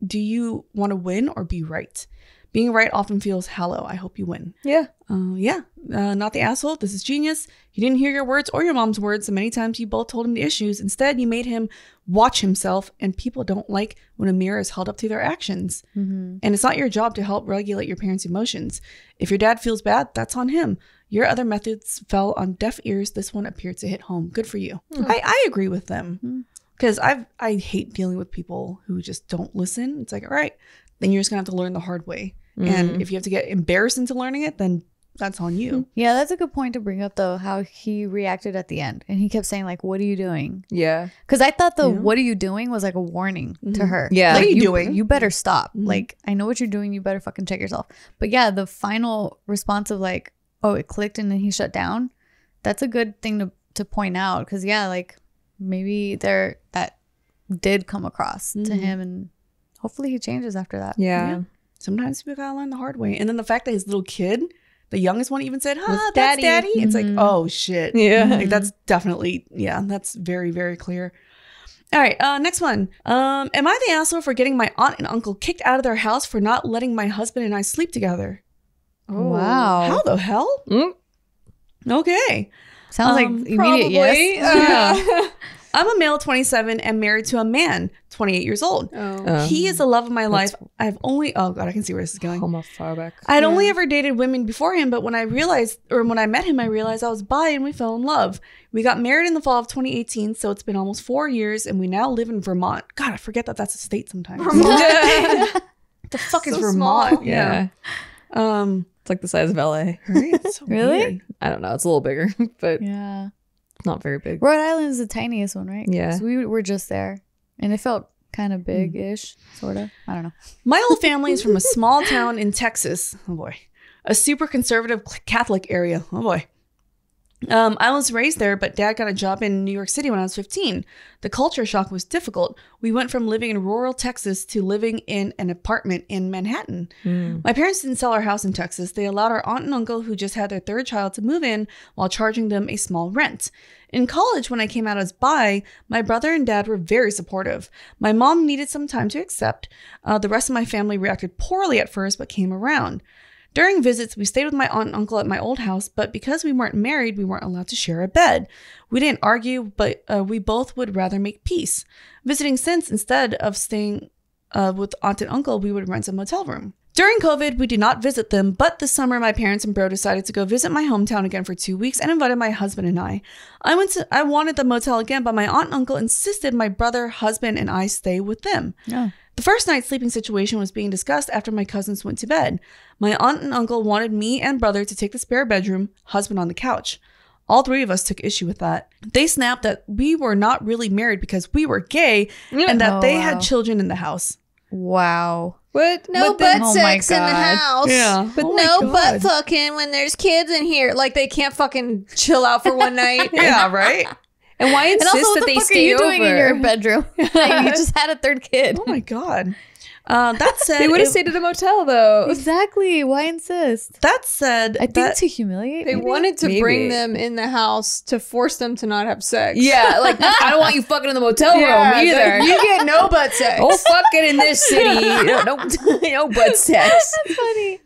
C: do you want to win or be right? Being right often feels hollow. I hope you win.
B: Yeah.
C: Not the asshole. This is genius. He didn't hear your words or your mom's words, so many times you both told him the issues. Instead, you made him watch himself, and people don't like when a mirror is held up to their actions. And it's not your job to help regulate your parents' emotions. If your dad feels bad, that's on him. Your other methods fell on deaf ears. This one appeared to hit home. Good for you. I agree with them, because I hate dealing with people who just don't listen. It's like, all right, then you're just gonna have to learn the hard way. And if you have to get embarrassed into learning it, then that's on you.
D: Yeah, that's a good point to bring up, though, how he reacted at the end. And he kept saying, like, what are you doing?
B: Yeah.
D: Because I thought what are you doing was like a warning to her.
B: Yeah.
D: Like,
C: What are you doing?
D: You better stop. Like, I know what you're doing. You better fucking check yourself. But yeah, the final response of like, oh, it clicked and then he shut down. That's a good thing to point out. Because yeah, like maybe that did come across to him, and hopefully he changes after that.
B: Yeah.
C: Sometimes people gotta learn the hard way. And then the fact that his little kid, the youngest one, even said,
B: With
C: that's
B: daddy.
C: daddy. It's like, oh shit.
B: Yeah.
C: Like that's definitely, that's very, very clear. All right, next one. Am I the asshole for getting my aunt and uncle kicked out of their house for not letting my husband and I sleep together?
D: Wow.
C: How the hell? Okay.
D: Sounds like immediate yes.
C: I'm a male 27 and married to a man 28 years old. He is the love of my life. I've only, oh God, I can see where this is going.
B: Homophobic.
C: I had only ever dated women before him, but when I met him, I realized I was bi and we fell in love. We got married in the fall of 2018, so it's been almost 4 years, and we now live in Vermont. God, I forget that that's a state sometimes.
B: Vermont.
C: The fuck is Vermont?
B: Small. Yeah. It's like the size of LA.
C: Right? It's so
D: Really?
C: weird.
B: I don't know. It's a little bigger, but
D: Yeah.
B: not very big.
D: Rhode Island is the tiniest one, right?
B: Yeah.
D: So we were just there, and it felt kind of big-ish, sort of. I don't know.
C: My whole family is from a small town in Texas. Oh boy. A super conservative Catholic area. Oh boy. I was raised there, but Dad got a job in New York City when I was 15. The culture shock was difficult. We went from living in rural Texas to living in an apartment in Manhattan. My parents didn't sell our house in Texas. They allowed our aunt and uncle, who just had their third child, to move in while charging them a small rent. In college, when I came out as bi, my brother and dad were very supportive. My mom needed some time to accept. The rest of my family reacted poorly at first, but came around. During visits, we stayed with my aunt and uncle at my old house, but because we weren't married, we weren't allowed to share a bed. We didn't argue, but we both would rather make peace. Visiting since, instead of staying with aunt and uncle, we would rent a motel room. During COVID, we did not visit them, but this summer, my parents and bro decided to go visit my hometown again for 2 weeks and invited my husband and I. I wanted the motel again, but my aunt and uncle insisted my brother, husband, and I stay with them.
D: Yeah.
C: The first night's sleeping situation was being discussed after my cousins went to bed. My aunt and uncle wanted me and brother to take the spare bedroom, husband on the couch. All three of us took issue with that. They snapped that we were not really married because we were gay and that they had children in the house.
D: Wow.
A: But no butt sex in the house.
C: Yeah.
A: But no butt fucking when there's kids in here. Like they can't fucking chill out for one night.
C: Yeah, right?
B: And why insist
D: And also,
B: that
D: what
B: they
D: the fuck are
B: stay
D: you
B: over?
D: doing in your bedroom? Like, you just had a third kid.
C: Oh my God. That said,
B: They would have stayed at the motel though.
D: Exactly. Why insist?
C: That said,
D: I think to humiliate.
A: They
D: maybe?
A: wanted to
B: Maybe.
A: bring them in the house to force them to not have sex.
B: Yeah, like I don't want you fucking in the motel room either.
A: You get no butt sex.
B: Oh, fucking in this city. No butt sex.
D: That's funny.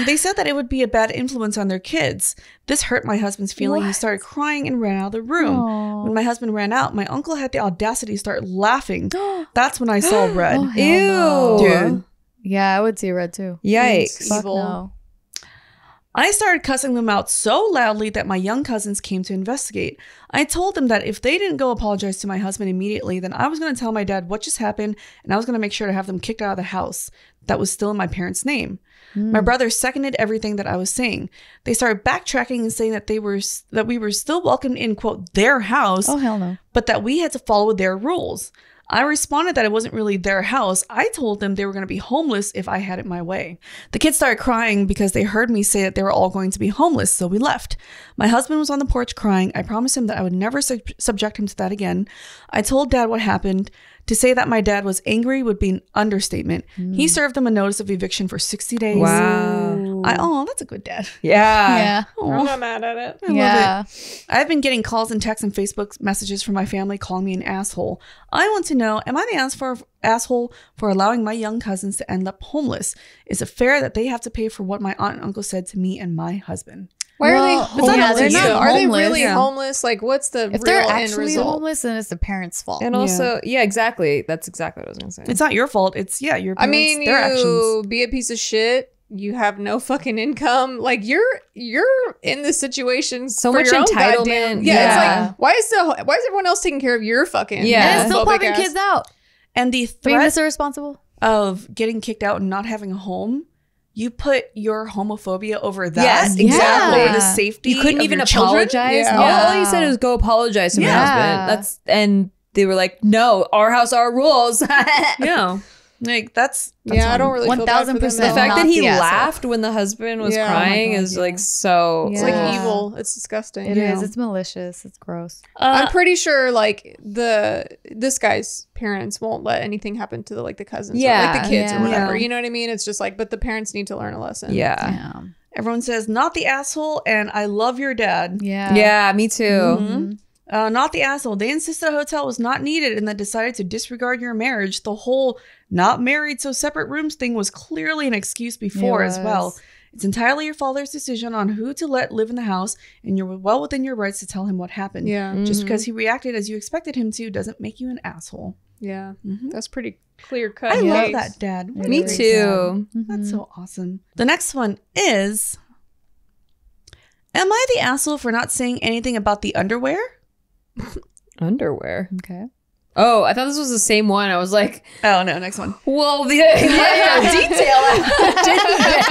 C: They said that it would be a bad influence on their kids. This hurt my husband's feeling. He started crying and ran out of the room.
D: Aww.
C: When my husband ran out, my uncle had the audacity to start laughing. That's when I saw red.
D: Oh, hell
B: Ew.
D: no.
C: Dude.
D: Yeah, I would see red too.
B: Yikes.
D: Fuck
A: Evil.
D: no.
C: I started cussing them out so loudly that my young cousins came to investigate. I told them that if they didn't go apologize to my husband immediately, then I was going to tell my dad what just happened, and I was going to make sure to have them kicked out of the house that was still in my parents' name. My brother seconded everything that I was saying. They started backtracking and saying that we were still welcomed in, quote, their house,
D: Oh, hell no.
C: but that we had to follow their rules. I responded that it wasn't really their house. I told them they were going to be homeless if I had it my way. The kids started crying because they heard me say that they were all going to be homeless, so we left. My husband was on the porch crying. I promised him that I would never subject him to that again. I told Dad what happened. To say that my dad was angry would be an understatement. He served them a notice of eviction for 60 days.
B: Wow.
C: That's a good dad.
B: Yeah.
D: Yeah.
A: I'm not mad at it.
C: I
D: Yeah.
C: love it. I've been getting calls and texts and Facebook messages from my family calling me an asshole. I want to know, am I the asshole for allowing my young cousins to end up homeless? Is it fair that they have to pay for what my aunt and uncle said to me and my husband?
A: Why are they
D: Well,
A: homeless?
D: yeah, they're not
A: Are they
D: homeless.
A: really
C: Yeah.
A: homeless? Like, what's the
D: If
A: real
D: they're
A: end
D: actually
A: result?
D: homeless, then it's the parents' fault.
B: And also, yeah, exactly. That's exactly what I was going to say.
C: It's not your fault. It's, your parents,
A: I mean,
C: their actions.
A: you be a piece of shit. You have no fucking income. Like you're in this situation
B: So
A: for
B: much
A: your own
B: entitlement.
A: goddamn-
B: Yeah.
A: It's like why is everyone else taking care of your fucking
B: Yeah.
D: And it's still
A: homophobic
D: popping
A: ass-
D: kids out.
C: And the
D: Being
C: threat
D: Mr. Responsible.
C: of getting kicked out and not having a home, you put your homophobia over that.
B: Yes, exactly.
C: Over the safety.
B: You couldn't
C: of
B: even
C: your children?
B: apologize.
A: Yeah.
B: All you said was go apologize to my
D: Yeah.
B: husband. And they were like, no, our house, our rules.
C: Yeah. Like that's
A: Yeah, I don't really feel bad for them,
D: 1000%.
B: The
A: though.
B: fact
D: Not
B: that he
D: the asshole.
B: laughed when the husband was
A: Yeah.
B: crying
D: Oh my God,
B: is
D: yeah.
B: like so.
A: It's
D: Yeah.
A: like evil. It's disgusting.
D: It
C: Yeah.
D: is. It's malicious. It's gross.
A: I'm pretty sure like this guy's parents won't let anything happen to the cousins or like the kids or
D: Yeah.
A: whatever.
C: Yeah.
A: You know what I mean? It's just like, but the parents need to learn a lesson.
B: Yeah.
D: Yeah.
C: everyone says not the asshole and I love your dad.
D: Yeah.
B: Yeah, me too.
C: Mm-hmm. Not the asshole. They insisted a hotel was not needed and then decided to disregard your marriage. The whole not married, so separate rooms thing was clearly an excuse before as well. It's entirely your father's decision on who to let live in the house, and you're well within your rights to tell him what happened.
A: Yeah.
C: Just because he reacted as you expected him to doesn't make you an asshole.
A: Yeah.
C: Mhm.
A: That's pretty clear cut.
C: I love
A: Yikes.
C: that, Dad. What a
B: Me
C: great
B: too.
C: dad. That's so awesome. The next one is, am I the asshole for not saying anything about the underwear?
B: Underwear.
D: Okay.
B: Oh, I thought this was the same one. I was like,
C: Oh, no, next one.
B: well, the detail.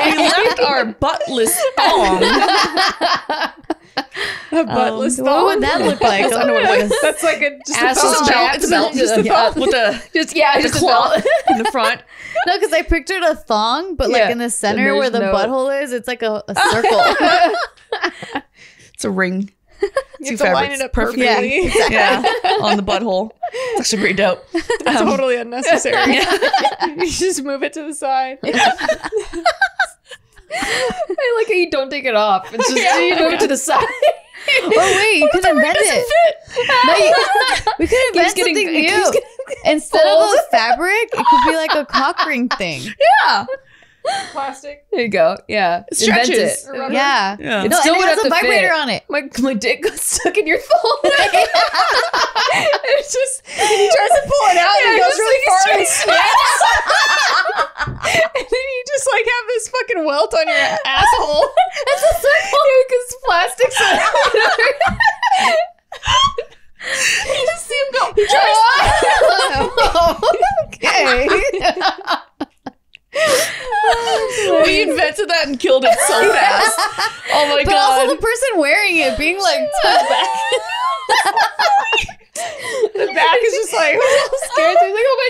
C: We left our buttless thong.
A: A buttless
D: What
A: thong.
D: would that look like?
C: I don't know what it is.
A: That's like a just
B: Ass
A: a thong.
B: is jacked.
C: It's a belt.
B: Just a
C: Yeah,
B: belt.
C: with the
B: just
C: the cloth in the front.
D: No, because I pictured a thong, but like
B: Yeah.
D: in the center
B: There's
D: where the
B: no-
D: butthole is, it's like a circle.
C: It's a ring.
A: You have to line it up
C: Perfectly.
A: perfectly.
C: Yeah, on the butthole. It's actually pretty dope.
A: Totally unnecessary. You just move it to the side.
B: I like how you don't take it off. It's just you move it to the side.
D: Oh wait, you could invent it. No, we could invent
B: getting-
D: something
B: it keeps
D: new. Instead of a fabric, it could be like a cock ring thing.
C: Yeah.
A: Plastic.
B: There you go. Yeah.
C: It
B: Invent
C: stretches.
B: it.
A: Or rubber.
D: Yeah.
C: Yeah.
B: It
D: No,
B: still
D: and
B: would
D: it has
B: have
D: a
B: to
D: vibrator
B: fit.
D: on it.
B: My dick got stuck in your phone.
A: It's just he tries to pull it out and it goes really far and snaps. And then you just like have this fucking welt on your asshole.
B: It's a circle because plastic's
A: You just see him go. He tries.
D: Okay. way.
C: We invented that and killed it so fast. Oh my
D: But
C: god.
D: also the person wearing it being like turned back.
A: The back is just like
D: Scared. He's like, oh, my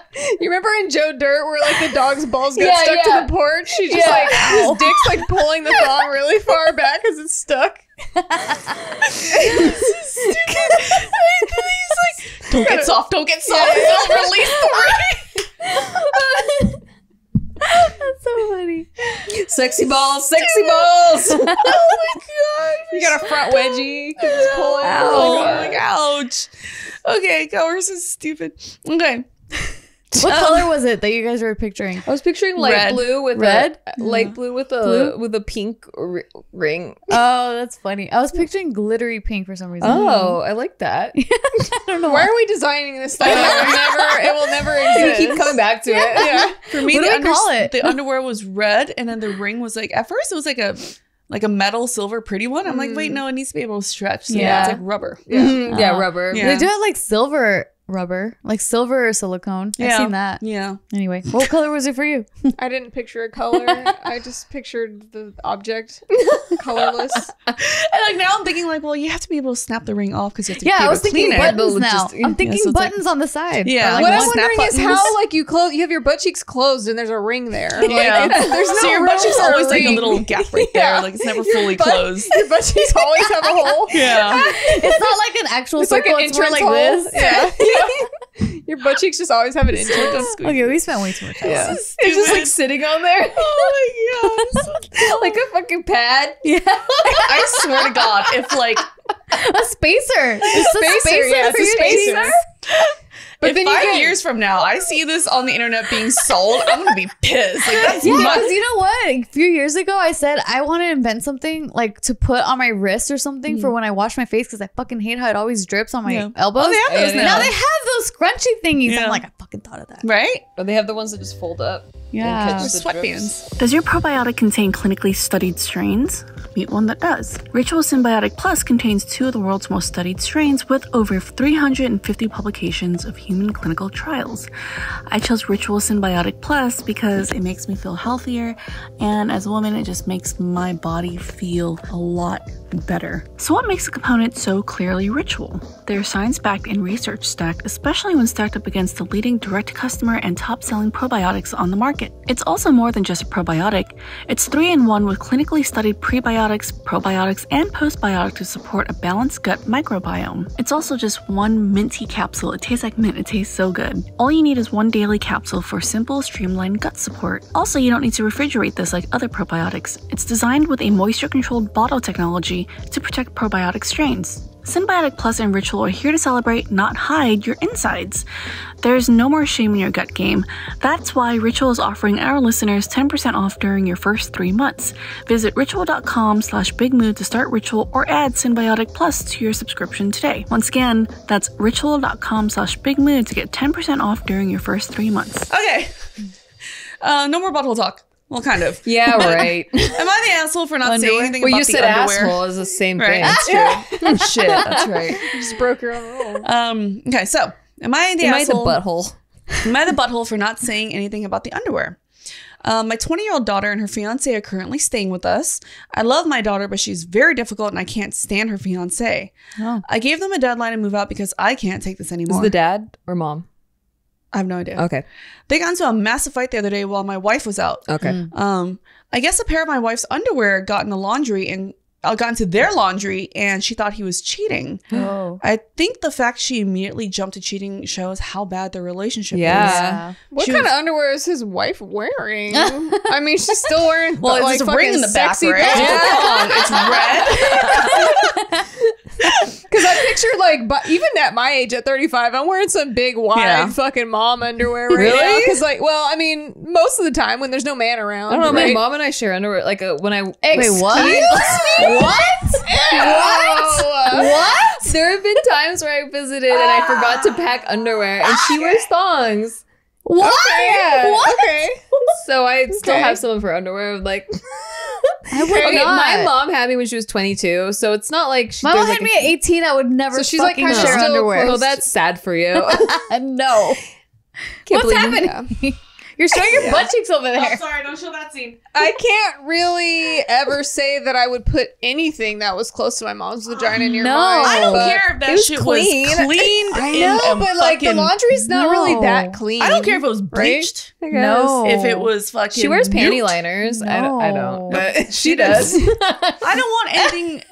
D: dick.
A: you remember in Joe Dirt where like the dog's balls get
D: Yeah,
A: stuck
D: yeah.
A: to the porch? She's just like his dick's like pulling the thong really far back because it's stuck.
C: Don't get soft, don't get soft. Don't release the ring.
D: That's so funny.
B: Sexy balls, sexy balls.
C: Oh my god.
A: You got a front wedgie. Just pulling.
C: Oh, like, ouch. Okay, ours is stupid. Okay.
D: What color was it that you guys were picturing?
B: I was picturing light
C: Red.
B: blue with
D: Red?
B: light blue with a pink ring.
D: Oh, that's funny. I was picturing glittery pink for some reason.
B: Oh, I like that.
D: I don't know
A: Why are we designing this thing? It will never exist.
B: Keep coming back to it.
A: Yeah.
C: For me,
D: What do we call it?
C: the underwear was red, and then the ring was like, at first it was like a metal silver pretty one. I'm like, wait, no, it needs to be able to stretch. So
D: Yeah.
C: it's like rubber.
B: Yeah, rubber.
C: Yeah.
D: They do have like silver rubber, like silver or silicone. I've
C: Yeah.
D: seen that.
C: Yeah.
D: Anyway, what color was it for you?
A: I didn't picture a color. I just pictured the object colorless.
C: And like now I'm thinking like, well, you have to be able to snap the ring off because you have to
D: Yeah,
C: be
D: I
C: able
D: was
C: to clean
D: thinking
C: it.
D: buttons now. I'm thinking
C: so it's like-
D: buttons on the side.
C: Yeah.
D: Or, like,
A: What I'm
C: snap
A: wondering is
C: buttons.
A: how like you have your butt cheeks closed and there's a ring there. Like,
C: Yeah.
A: there's no
C: So your
A: room
C: butt cheeks
A: for
C: always like a
A: ring.
C: little gap right there.
A: Yeah.
C: Like it's never
A: Your
C: fully
A: butt-
C: closed.
A: Your butt cheeks always have a hole.
C: Yeah.
D: It's not like an actual
A: It's like
D: circle.
A: an
D: It's more
A: entrance
D: like
A: hole.
D: this.
A: Yeah. Your butt cheeks just always have an entrance.
D: Okay, we spent way too much time.
A: Yeah.
B: It's just like sitting on there
C: Oh my god.
B: like a fucking pad.
D: Yeah.
C: I swear to God, if like
D: A spacer. It's a spacer.
A: Yeah, it's
D: for
A: a
D: your
A: spacer.
D: cheeks.
C: But
A: But
C: if
A: then you
C: 5
A: get-
C: years from now I see this on the internet being sold, I'm gonna be pissed. Like that's
D: Yeah,
C: much.
D: because you know what? A few years ago, I said I want to invent something like to put on my wrist or something for when I wash my face because I fucking hate how it always drips on my
C: Yeah.
D: elbows.
C: Oh, they have those
D: now.
C: now.
D: They have those scrunchy thingies.
C: Yeah.
D: I'm like, I fucking thought of that.
C: Right?
B: Or they have the ones that just fold up.
D: Yeah.
B: catch the
C: Sweatbands.
F: Does your probiotic contain clinically studied strains? Meet one that does. Ritual Symbiotic Plus contains 2 of the world's most studied strains with over 350 publications of human clinical trials. I chose Ritual Symbiotic Plus because it makes me feel healthier, and as a woman, it just makes my body feel a lot better. So what makes a component so clearly Ritual? They're science-backed and research-stacked, especially when stacked up against the leading direct-to-customer and top-selling probiotics on the market. It's also more than just a probiotic. It's 3-in-1 with clinically studied prebiotics, probiotics, and postbiotics to support a balanced gut microbiome. It's also just one minty capsule. It tastes like mint. It tastes so good. All you need is one daily capsule for simple, streamlined gut support. Also, you don't need to refrigerate this like other probiotics. It's designed with a moisture-controlled bottle technology to protect probiotic strains. Symbiotic Plus and Ritual are here to celebrate, not hide, your insides. There's no more shame in your gut game. That's why Ritual is offering our listeners 10% off during your first 3 months. Visit ritual.com/bigmood to start Ritual or add Symbiotic Plus to your subscription today. Once again, that's ritual.com/bigmood to get 10% off during your first 3 months.
C: Okay. No more butthole talk. Well, kind of.
B: Yeah, right.
C: Am I the asshole for not saying anything
B: Well,
C: about
B: you
C: the
B: said
C: underwear?
B: asshole is the same
C: Right.
B: thing.
C: That's true. Shit, that's right.
A: You just broke your own rule.
C: Okay, so am I the
B: Am I the
C: asshole?
B: butthole?
C: Am I the butthole for not saying anything about the underwear? My 20-year-old daughter and her fiance are currently staying with us. I love my daughter, but she's very difficult and I can't stand her fiance.
D: Oh.
C: I gave them a deadline to move out because I can't take this anymore.
B: Is the dad or mom?
C: I have no idea.
B: Okay.
C: They got into a massive fight the other day while my wife was out.
B: Okay.
C: I guess a pair of my wife's underwear got in the laundry and got into their laundry and she thought he was cheating.
D: Oh.
C: I think the fact she immediately jumped to cheating shows how bad their relationship
B: Yeah.
C: is.
A: What
C: She
A: kind
C: was-
A: of underwear is his wife wearing? I mean, she's still wearing
C: Well,
A: like
C: there's a ring in the back,
A: sexy
C: right? It's red.
A: Because I picture like, but even at my age, at 35, I'm wearing some big wide
C: Yeah.
A: fucking mom underwear right
B: Really?
A: now. Because like, well, I mean, most of the time when there's no man around,
B: I don't know.
A: right?
B: My mom and I share underwear. Like when I
D: Wait, what?
B: What? There have been times where I visited and I forgot to pack underwear, and she wears thongs.
D: What?
A: Okay, yeah,
D: What?
A: okay.
B: So I still
A: Okay.
B: have some of her underwear. I'm like,
D: I would
B: okay,
D: not.
B: my mom had me when she was 22, so it's not like
D: My mom
B: there's,
D: had
B: like,
D: me at 18. I would never
A: So she's, like,
D: fucking
A: kinda
D: share
A: still
D: underwear.
A: close.
B: Well, that's sad for you.
D: No.
B: Can't
D: What's
B: believe it.
D: happening? You're showing your butt cheeks over there.
C: Sorry, don't show that scene.
A: I can't really ever say that I would put anything that was close to my mom's vagina near
D: No.
A: mine.
C: I don't
A: but-
C: care if that
B: was
C: shit
B: clean.
C: was cleaned.
A: I
C: in
A: know,
C: a
A: but like the
C: fucking-
A: laundry's not really
D: No.
A: that clean.
C: I don't care if it was bleached.
B: I guess.
D: No.
C: If it was fucking.
B: She wears panty
C: nuked.
B: liners. I
D: No.
B: don't. But
C: She does. I don't want anything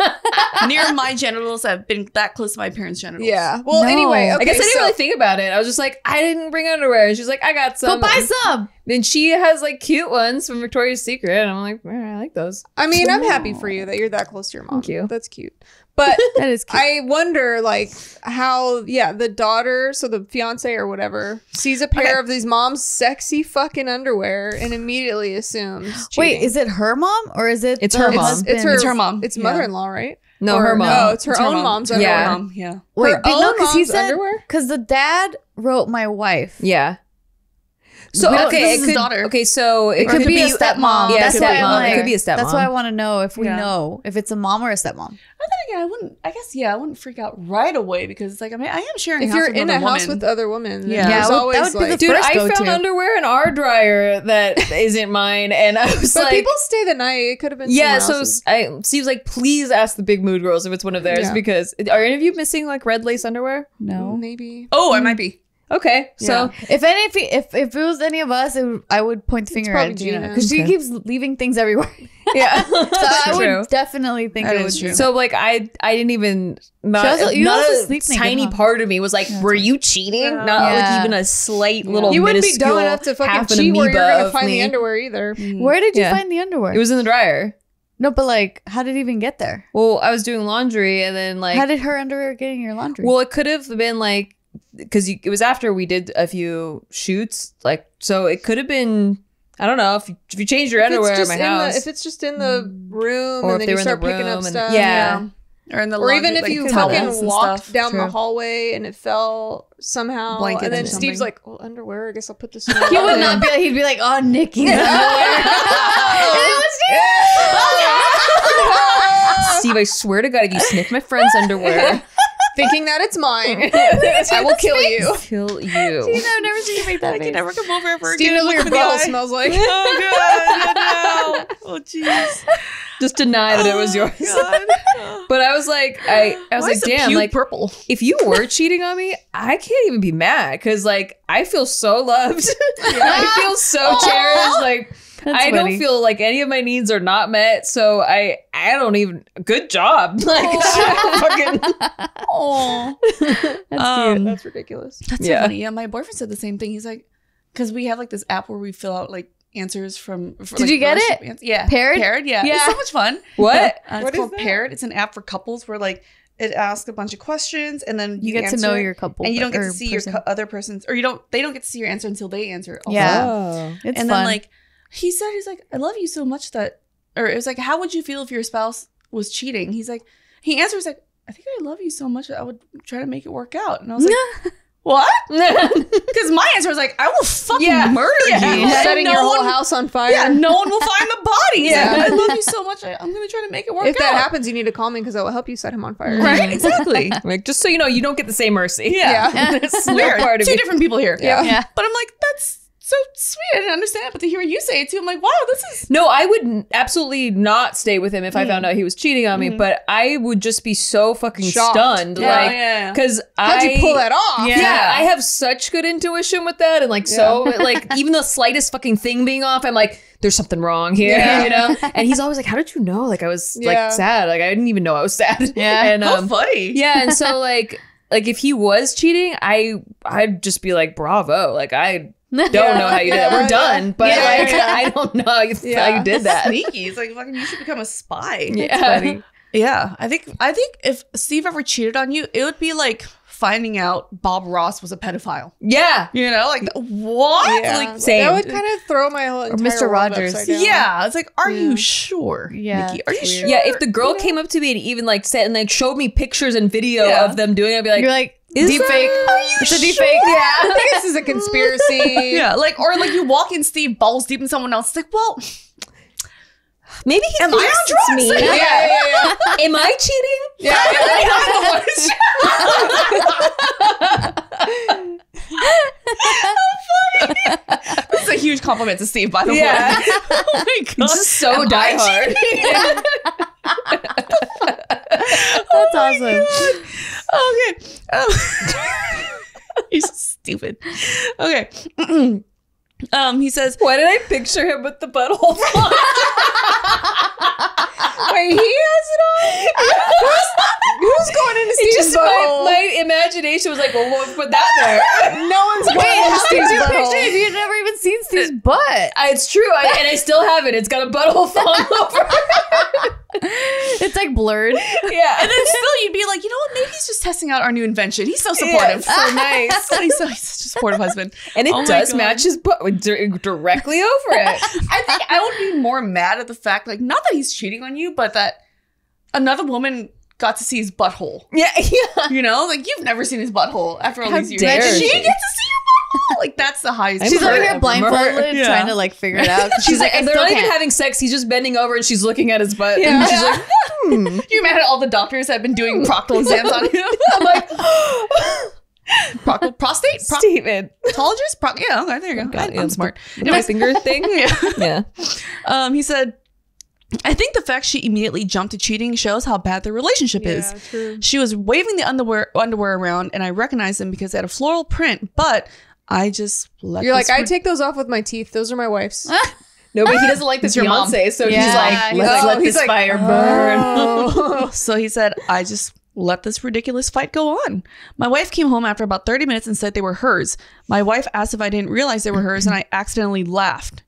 C: near my genitals that have been that close to my parents' genitals.
A: Yeah. Well,
D: No.
A: anyway, okay,
B: I guess I didn't
A: so-
B: really think about it. I was just like, I didn't bring underwear. And she's like, I got
D: Go
B: some.
D: buy some.
B: Then she has like cute ones from Victoria's Secret. And I'm like, I like those.
A: I mean, I'm happy for you that you're that close to your mom.
B: Thank you.
A: That's cute. But
D: That is cute.
A: I wonder, like, how, the daughter, so the fiance or whatever, sees a pair of these mom's sexy fucking underwear and immediately assumes
D: Wait,
A: cheating.
D: is it her mom or is it
B: It's
D: the
B: her mom.
D: husband?
A: It's her
C: mom.
A: It's
C: Yeah.
A: mother-in-law, right?
B: No,
A: Or-
B: her mom.
A: No, it's her
C: It's
A: own
C: mom.
A: mom's
C: Her
A: underwear.
B: Yeah.
C: mom, yeah.
D: Wait,
A: her
D: but no,
A: own
D: because he
A: mom's
D: said
A: underwear?
D: because the dad wrote my wife.
B: Yeah. So
C: We don't-
B: okay,
C: this
B: it
C: is his
B: could,
C: daughter.
B: okay, so
D: It could be a stepmom.
B: Yeah,
D: That's why I'm
B: stepmom.
D: like,
B: It could be a stepmom.
D: That's why I want to know if we
C: Yeah.
D: know if it's a mom or a stepmom.
C: But then again, I wouldn't freak out right away because, like, I mean, I am sharing
A: If
C: house
A: you're
C: with
A: in a
C: another
A: house
C: woman.
A: with other women, then
C: Yeah.
A: there's
D: Yeah, that would
A: always
D: be the
A: like...
B: Dude,
D: first
B: I
D: go-to.
B: found underwear in our dryer that isn't mine, and I was
A: But
B: like,
A: people stay the night. It could have been
B: yeah.
A: someone
B: So
A: else's.
B: Steve's like, please ask the Big Mood Girls if it's one of theirs
A: Yeah.
B: because are any of you missing like red lace underwear?
D: No.
A: Maybe.
C: Oh, I might be.
B: Okay, so
D: If it was any of us, I would point the finger
A: probably
D: at Gina
A: Gina.
D: because she
B: Okay.
D: keeps leaving things everywhere.
B: yeah,
D: So I
B: true.
D: would definitely think
C: That
D: it
C: is
D: would
C: true.
D: be.
B: So like I didn't even not,
D: also- you
B: not
D: also
B: a
D: sleep naked,
B: tiny
D: huh?
B: part of me was like, were you cheating? Not like
D: Yeah.
B: even a slight little
A: You wouldn't be
B: minuscule
A: dumb enough to fucking
B: half an
A: cheat where you're
B: amoeba
A: gonna
B: of
A: find
B: me.
A: the underwear either.
D: Where did you
B: Yeah.
D: find the underwear?
B: It was in the dryer.
D: no, but like, how did it even get there?
B: Well, I was doing laundry and then like
D: How did her underwear get in your laundry?
B: well, it could have been like because it was after we did a few shoots, like so it could have been. I don't know if you change your underwear at my house,
A: if it's just in the room
B: or
A: and
B: if
A: then
B: they
A: you
B: were in
A: start
B: the
A: picking
B: room,
A: up
B: and
A: stuff,
B: yeah.
C: Or in the
A: Or even
C: laundry,
A: if
C: like,
A: you
C: towels
A: fucking
C: and
A: walked
C: stuff.
A: down the
D: True.
A: hallway and it fell somehow,
C: Blankets
A: and then
C: or
A: Steve's
C: something.
A: like, "Well, underwear. I guess I'll put this in."
D: he would not be. He'd be like, "Oh, Nikki's underwear."
B: Steve, I swear to God, if you sniff my friend's underwear,
A: Thinking that it's mine, I will kill you.
B: kill you.
D: I've never seen you make that
C: I
D: face.
C: can never come over ever
A: Steve
C: again.
A: knows what your
C: Look me in the
A: butthole
C: eye.
A: smells like.
C: Oh god, no. Oh jeez.
B: Just deny that it was yours.
C: God.
B: But I was like, I was
C: Why
B: like,
C: is the
B: damn,
C: pube
B: like
C: purple.
B: if you were cheating on me, I can't even be mad because like I feel so loved. I feel so cherished. Like I don't
D: funny.
B: feel like any of my needs are not met. So I don't even. Good job. Like fucking.
C: Oh,
A: That's ridiculous.
C: that's
B: Yeah.
C: so funny. Yeah, my boyfriend said the same thing. He's like, because we have like this app where we fill out like answers from.
D: Did you get it?
C: Yeah,
D: Paired?
C: Yeah,
D: Yeah.
C: it's so much fun.
B: What?
C: It's
A: What is
C: called
A: that?
C: Paired. It's an app for couples where like it asks a bunch of questions and then
D: You get to
C: answer
D: know
C: it,
D: your couple,
C: and you don't get
D: or
C: to see
D: person.
C: your other person's, or they don't get to see your answer until they answer it. Also.
D: Yeah.
B: Oh.
D: It's
C: and
D: fun.
C: then like he's like, I love you so much that, or it was like, how would you feel if your spouse was cheating? He answers like, I think I love you so much that I would try to make it work out. And I was like, what? Because my answer was like, I will fucking murder you. And
A: Setting
C: no
A: your whole
C: one-
A: house on fire.
C: Yeah, no one will find the bodies.
A: Yeah.
C: I love you so much. I'm gonna try to make it work
A: If
C: out.
A: that happens, you need to call me because I will help you set him on fire.
C: Right? Exactly.
B: Like just so you know, you don't get the same mercy.
C: Yeah.
B: It's no
C: Weird.
B: part of
C: Two
B: you.
C: different people here.
A: Yeah.
D: Yeah.
C: But I'm like, that's so sweet. I didn't understand it, but to hear you say it too, I'm like, wow, this is.
B: No, I would absolutely not stay with him if I found out he was cheating on me. But I would just be so fucking
A: Shocked.
B: stunned,
C: Yeah,
B: like
C: yeah.
B: because
A: How'd you pull that off?
B: Yeah, I have such good intuition with that, and like so, like even the slightest fucking thing being off, I'm like, there's something wrong here,
A: Yeah.
B: you know. And he's always like, "How did you know?" Like I was
A: Yeah.
B: like sad, like I didn't even know I was sad.
D: Yeah.
B: and
C: How funny.
B: yeah, and so like if he was cheating, I'd just be like, bravo, like I don't know how you did that. We're done, but
A: Yeah,
B: like
A: yeah.
B: I don't know how you did that.
C: Sneaky. It's like fucking you should become a spy.
B: Yeah.
C: Yeah. I think if Steve ever cheated on you, it would be like finding out Bob Ross was a pedophile.
B: Yeah.
C: You know, like what?
A: Yeah.
C: Like
B: Same.
A: That would kind of throw my whole entire
D: Mr.
A: world
D: Rogers.
A: upside down.
C: yeah. It's like, are you sure?
D: Yeah,
C: Nikki? Are you
D: it's
C: sure?
D: weird.
B: Yeah, if the girl came up to me and even like said and like showed me pictures and video
C: Yeah.
B: of them doing it, I'd be like,
D: You're like, Deep fake. It's a deep fake.
A: Yeah, I think this is a conspiracy.
C: Yeah, like, or like you walk in, Steve balls deep in someone else. It's like, well,
B: maybe he
C: am I on drugs?
B: me.
A: Yeah.
B: Am I cheating?
A: Yeah.
C: This is a huge compliment to Steve, by the way.
B: Yeah.
C: Oh my god,
B: Just so diehard.
D: That's awesome.
C: Okay. He's stupid. Okay. He says,
B: Why did I picture him with the butthole?
A: Wait, he has it on? Who's going into Steve's butthole?
B: My imagination was like, well, we'll put that there.
A: No one's going
D: Wait,
A: into
D: how could
A: Steve's
D: you picture
A: butthole.
D: if you've never even seen Steve's butt?
B: It's true, and I still have it. It's got a butthole falling over.
D: It's like blurred.
B: Yeah,
C: and then still you'd be like, you know what? Maybe he's just testing out our new invention. He's so supportive.
B: Yeah, so nice.
C: He's such a supportive husband.
B: And it
C: Oh my
B: does
C: God.
B: match his butt directly over it.
C: I think I would be more mad at the fact, like, not that he's cheating on you, but that another woman got to see his butthole.
B: Yeah.
C: You know, like, you've never seen his butthole after all
B: How
C: these years.
B: dare
C: And she
B: she.
C: gets to see your butthole. Like, that's the highest.
D: She's over
C: praise.
D: here blindfolded,
C: Yeah.
D: trying to like figure it out.
B: She's like,
D: I
B: and they're
D: still
B: not even
D: can't.
B: having sex. He's just bending over and she's looking at his butt.
A: Yeah.
B: And she's like,
C: You mad at all the doctors that have been doing proctal exams on him? I'm like, prostate?
B: Steven.
C: Proctologist? Yeah, okay, there you go. I'm smart.
B: The my finger thing.
C: Yeah.
B: Yeah.
C: He said, I think the fact she immediately jumped to cheating shows how bad their relationship is.
A: Yeah, true.
C: She was waving the underwear around, and I recognized them because they had a floral print, but I just let
A: You're
C: this
A: like, I take those off with my teeth. Those are my wife's.
B: No, but he doesn't like this
C: your mom.
B: fiance, so
D: Yeah,
B: he's like,
D: he's
B: let's
A: like-
B: let this fire burn.
A: Oh.
C: So he said, I just let this ridiculous fight go on. My wife came home after about 30 minutes and said they were hers. My wife asked if I didn't realize they were hers, and I accidentally laughed.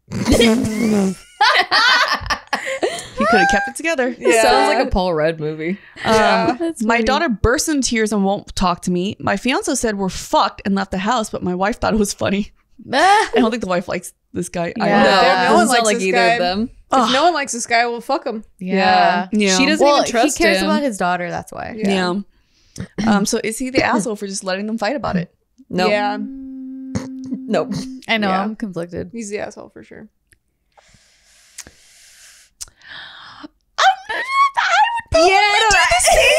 C: He could have kept it together.
B: It sounds like a Paul Rudd movie.
C: My daughter burst into tears and won't talk to me. My fiance said we're fucked and left the house, but my wife thought it was funny. I don't think the wife likes this guy.
D: Yeah.
C: either.
A: No one
B: doesn't sound
A: likes
B: like
A: this
B: either
A: guy.
B: of them.
A: If no one likes this guy, well, fuck him.
D: Yeah.
C: Yeah.
B: She doesn't
D: Well,
B: even trust
D: he cares
B: him.
D: about his daughter. That's why.
C: Yeah. So is he the asshole for just letting them fight about it?
B: No.
A: Yeah,
B: Nope.
D: I know.
A: Yeah.
D: I'm conflicted.
A: he's the asshole for sure.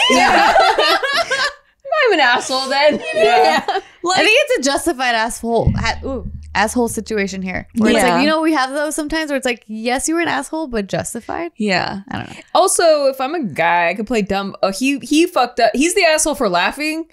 B: Yeah. I'm an asshole then. Yeah.
D: I think it's a justified asshole situation here. Where it's
C: Yeah.
D: like, we have those sometimes where it's like, yes, you were an asshole, but justified.
C: Yeah.
D: I don't know.
B: Also, if I'm a guy, I could play dumb. Oh, he fucked up. He's the asshole for laughing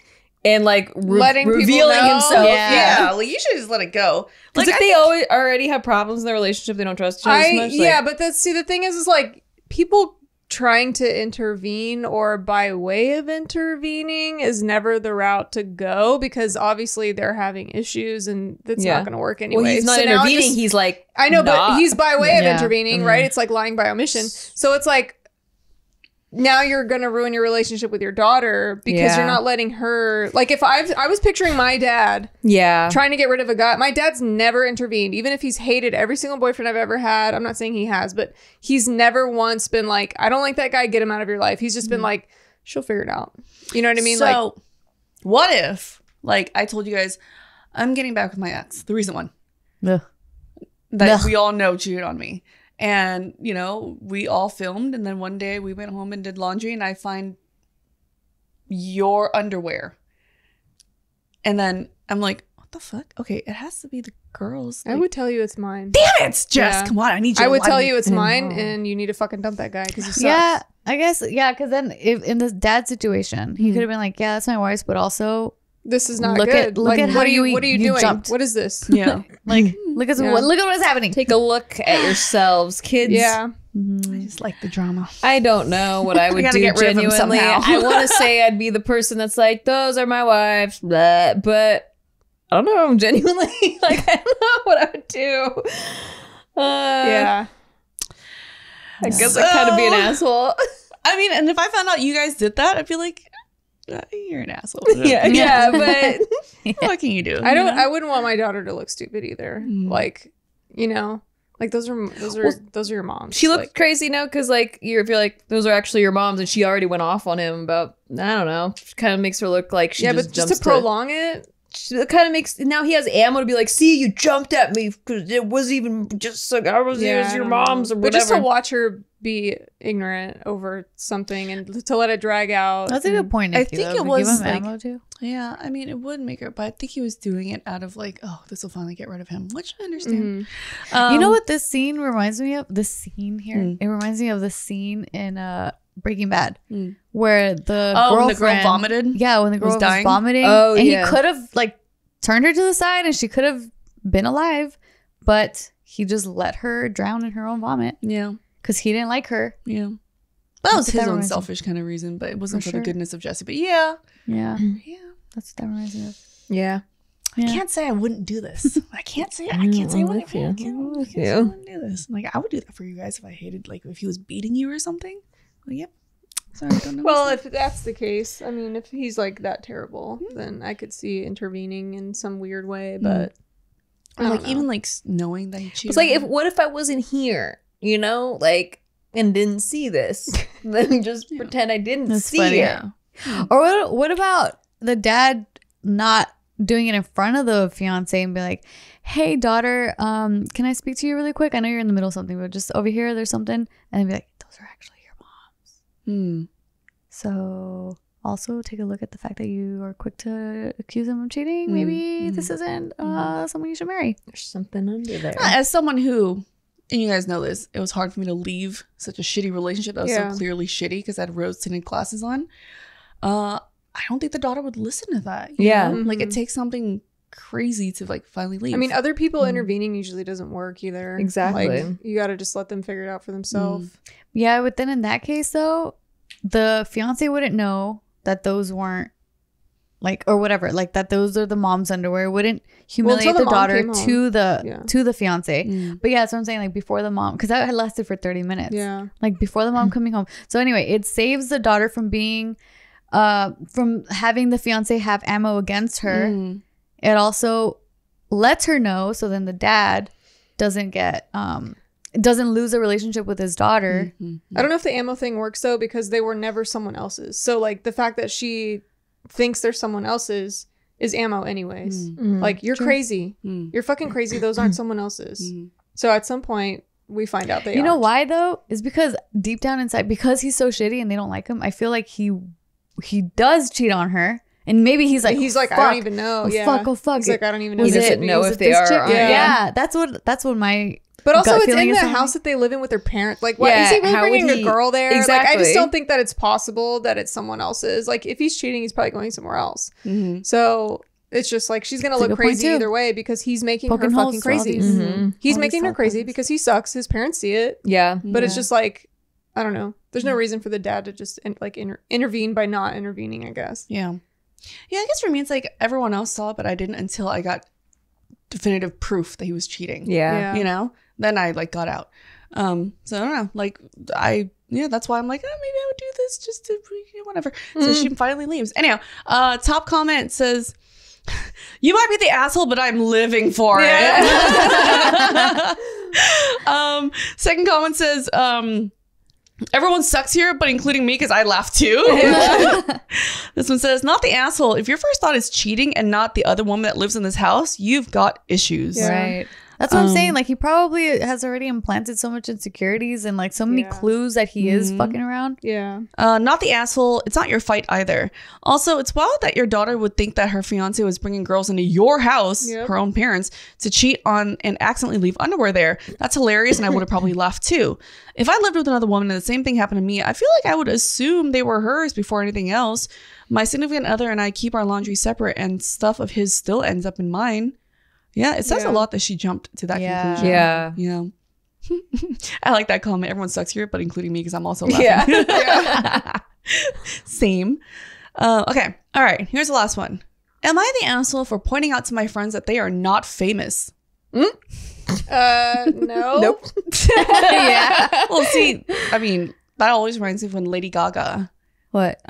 B: and like
A: Letting people
B: revealing
A: know.
B: himself.
D: Yeah.
C: Like you should just let it go.
B: Because if they already have problems in their relationship, they don't trust each other as much.
A: But the thing is like people trying to intervene or by way of intervening is never the route to go because obviously they're having issues and that's not going to work anyway.
B: Well, he's not
A: So now
B: intervening.
A: just-
B: He's like,
A: I know, but
B: not.
A: he's by way of
D: Yeah.
A: intervening, right? It's like lying by omission. So it's like now you're gonna ruin your relationship with your daughter because you're
B: Yeah.
A: not letting her. Like if I was picturing my dad
B: Yeah.
A: trying to get rid of a guy. My dad's never intervened, even if he's hated every single boyfriend I've ever had. I'm not saying he has, but he's never once been like, I don't like that guy, get him out of your life. He's just been like, she'll figure it out. You know what I mean?
C: So,
A: Like,
C: what if, like, I told you guys, I'm getting back with my ex, the recent one
D: Ugh.
C: that
D: Ugh.
C: we all know cheated on me. And, we all filmed. And then one day we went home and did laundry and I find your underwear. And then I'm like, what the fuck? Okay, it has to be the girls.
A: I would tell you it's mine.
C: Damn it, Jess.
A: Yeah.
C: Come on. I need you
A: I
C: to
A: would
C: lie
A: tell
C: to me.
A: you it's mine, and you need to fucking dump that guy because he sucks.
D: Yeah, I guess. Yeah, because then if in this dad situation, he could have been like, yeah, that's my wife's, but also
A: This is not
D: Look
A: good.
D: at- look at how
A: what are you
D: you-
A: what are you
D: you
A: doing?
D: jumped.
A: What is this?
C: Yeah.
D: like look at
A: Yeah.
D: look at what's happening.
B: Take a look at yourselves, kids.
A: Yeah.
C: I just like the drama.
B: I don't know what I would
C: gotta
B: do
C: get rid of him
B: genuinely.
C: somehow.
B: I want to say I'd be the person that's like, those are my wives, blah, but I don't know. Genuinely, like, I don't know what I would do.
A: Yeah.
B: I guess I'd kind of be an asshole.
C: I mean, and if I found out you guys did that, I'd be like, you're an asshole.
B: yeah, but
C: What can you do?
A: I wouldn't want my daughter to look stupid either. Like, Like those are your moms.
B: She looked crazy now because like if you're like those are actually your moms, and she already went off on him about I don't know. Kind of makes her look like she
A: but just to prolong it.
B: It kind of makes now he has ammo to be like, see, you jumped at me because it was even just like I was it was your mom's or whatever.
A: But just to watch her be ignorant over something and to let it drag out.
D: That's a good point. Nikki,
C: I think
D: though.
C: it was
D: give him
C: like,
D: ammo too.
C: Yeah, I mean, it would make her, but I think he was doing it out of like, oh, this will finally get rid of him, which I understand.
D: You know what this scene reminds me of? This scene here, it reminds me of the scene in Breaking Bad where the girlfriend,
C: when the girl vomited.
D: Yeah, when the girl was
C: dying?
D: vomiting.
B: Oh,
D: and
B: yeah.
D: he could have like turned her to the side, and she could have been alive, but he just let her drown in her own vomit.
C: Yeah,
D: because he didn't like her.
C: yeah. That was
D: That's what
C: his
D: that
C: own
D: reminds me.
C: selfish kind of reason, but it wasn't
D: For
C: for
D: sure.
C: the goodness of Jesse. But yeah,
D: Yeah,
C: yeah.
D: that's what that reminds me of.
B: Yeah.
D: Yeah.
C: I can't say I wouldn't do this. I can't say I wouldn't say I wouldn't do this. Like I would do that for you guys if I hated, like if he was beating you or something. Well, yep. Sorry, don't know.
A: Well, if that's the case, I mean, if he's like that terrible, then I could see intervening in some weird way. But I
C: or
A: don't
C: like
A: know.
C: even like knowing that he cheated.
B: It's like what if I wasn't here, you know, like and didn't see this? Then just pretend I didn't
D: That's
B: see
D: funny.
B: it.
D: Or what about the dad not doing it in front of the fiance and be like, hey daughter, can I speak to you really quick? I know you're in the middle of something, but just over here there's something. And then be like, those are actually your moms. So also take a look at the fact that you are quick to accuse him of cheating. Maybe this isn't someone you should marry.
B: There's something under there.
C: As someone who, and you guys know this, it was hard for me to leave such a shitty relationship that was so clearly shitty because I had rose tinted glasses on. I don't think the daughter would listen to that. you
B: Yeah.
C: know? Like it takes something crazy to like finally leave.
A: I mean, other people intervening usually doesn't work either.
B: Exactly.
A: Like, you got to just let them figure it out for themselves.
D: Yeah, but then in that case though, the fiance wouldn't know that those weren't like or whatever, like that those are the mom's underwear. Wouldn't humiliate
A: until
D: the
A: the mom
D: daughter
A: came home.
D: to the fiance. But yeah, that's what I'm saying. Like before the mom, because that had lasted for 30 minutes.
A: Yeah.
D: Like before the mom coming home. So anyway, it saves the daughter from being from having the fiance have ammo against her. It also lets her know, so then the dad doesn't get doesn't lose a relationship with his daughter.
A: I don't know if the ammo thing works though, because they were never someone else's. So like the fact that she thinks they're someone else's is ammo anyways. Like you're crazy. You're fucking crazy. Those aren't someone else's. So at some point we find out they
D: You know
A: aren't.
D: why though? Is because deep down inside, because he's so shitty and they don't like him, I feel like he does cheat on her. And maybe he's like,
A: I don't even know.
D: Oh fuck.
A: He's like, I don't even know.
B: He
A: who this
B: doesn't
A: is.
B: know
D: Was
B: if
D: it
B: they
D: this
B: are
D: chick?
B: or aren't.
D: Yeah, that's what my
A: But also,
D: gut
A: it's
D: feeling
A: in
D: is
A: the
D: something.
A: house that they live in with their parents. Like, what
B: Yeah,
A: is he really
B: how would
A: bringing a
B: he-
A: girl there? Like, I
B: Exactly.
A: just don't think that it's possible that it's someone else's. Like, if he's cheating, he's probably going somewhere else. So it's just like she's gonna
D: That's a
A: look
D: good point,
A: crazy
D: too.
A: either way because he's making
D: Poking
A: her
D: holes
A: fucking
D: to all
A: crazy.
D: these-
A: He's
D: all
A: making
D: these
A: her crazy
D: thoughts.
A: because he sucks. His parents see it,
B: Yeah.
A: but it's just like I don't know. There's no reason for the dad to just intervene by not intervening. I guess.
C: Yeah, I guess for me, it's like everyone else saw it, but I didn't until I got definitive proof that he was cheating.
B: Yeah.
C: You know? Then I like got out. So I don't know. Like that's why I'm like, oh, maybe I would do this just to whatever. So she finally leaves. Anyhow, top comment says, you might be the asshole, but I'm living for it. Second comment says, everyone sucks here, but including me because I laugh too. This one says, not the asshole. If your first thought is cheating and not the other woman that lives in this house, you've got issues.
A: Yeah.
D: Right. That's what I'm saying. Like he probably has already implanted so much insecurities and like so many clues that he is fucking around.
A: Yeah.
C: Not the asshole. It's not your fight either. Also, it's wild that your daughter would think that her fiance was bringing girls into your house, her own parents, to cheat on and accidentally leave underwear there. That's hilarious, and I would have probably laughed too. If I lived with another woman and the same thing happened to me, I feel like I would assume they were hers before anything else. My significant other and I keep our laundry separate, and stuff of his still ends up in mine. Yeah, it says a lot that she jumped to that conclusion.
B: Yeah.
C: Yeah. I like that comment. Everyone sucks here, but including me because I'm also laughing.
B: Yeah.
C: Same. Okay. All right. Here's the last one. Am I the asshole for pointing out to my friends that they are not famous?
A: No.
B: Nope.
D: Yeah.
C: Well, see, I mean, that always reminds me of when Lady Gaga,
D: What?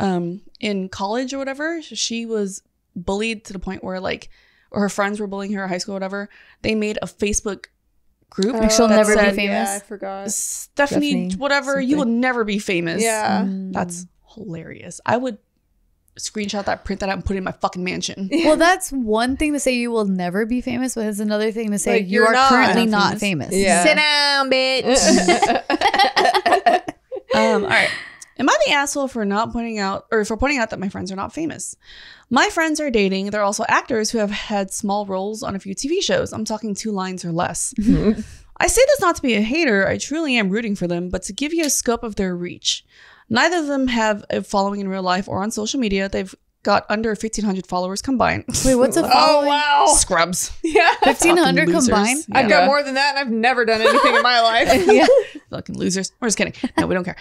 C: in college or whatever, she was bullied to the point where like, or her friends were bullying her at high school or whatever. They made a Facebook group.
D: Like she'll
C: that
D: never be
C: said,
D: famous.
A: Yeah, I forgot.
C: Stephanie, whatever, you will never be famous.
A: Yeah.
C: That's hilarious. I would screenshot that, print that out, and put it in my fucking mansion.
D: Well, that's one thing to say you will never be famous, but it's another thing to say
A: Like,
D: you
A: you're
D: are
A: not
D: currently not famous.
B: Yeah.
A: Sit down, bitch.
C: All right. Am I the asshole for pointing out that my friends are not famous? My friends are dating. They're also actors who have had small roles on a few TV shows. I'm talking 2 lines or less. I say this not to be a hater. I truly am rooting for them, but to give you a scope of their reach. Neither of them have a following in real life or on social media. They've got under 1,500 followers combined.
D: Wait, what's a following?
A: Oh, wow.
C: Scrubs.
A: Yeah.
D: 1,500
C: Fucking losers.
D: combined?
A: I've got more than that, and I've never done anything in my life.
D: Yeah.
C: Fucking losers. We're just kidding. No, we don't care.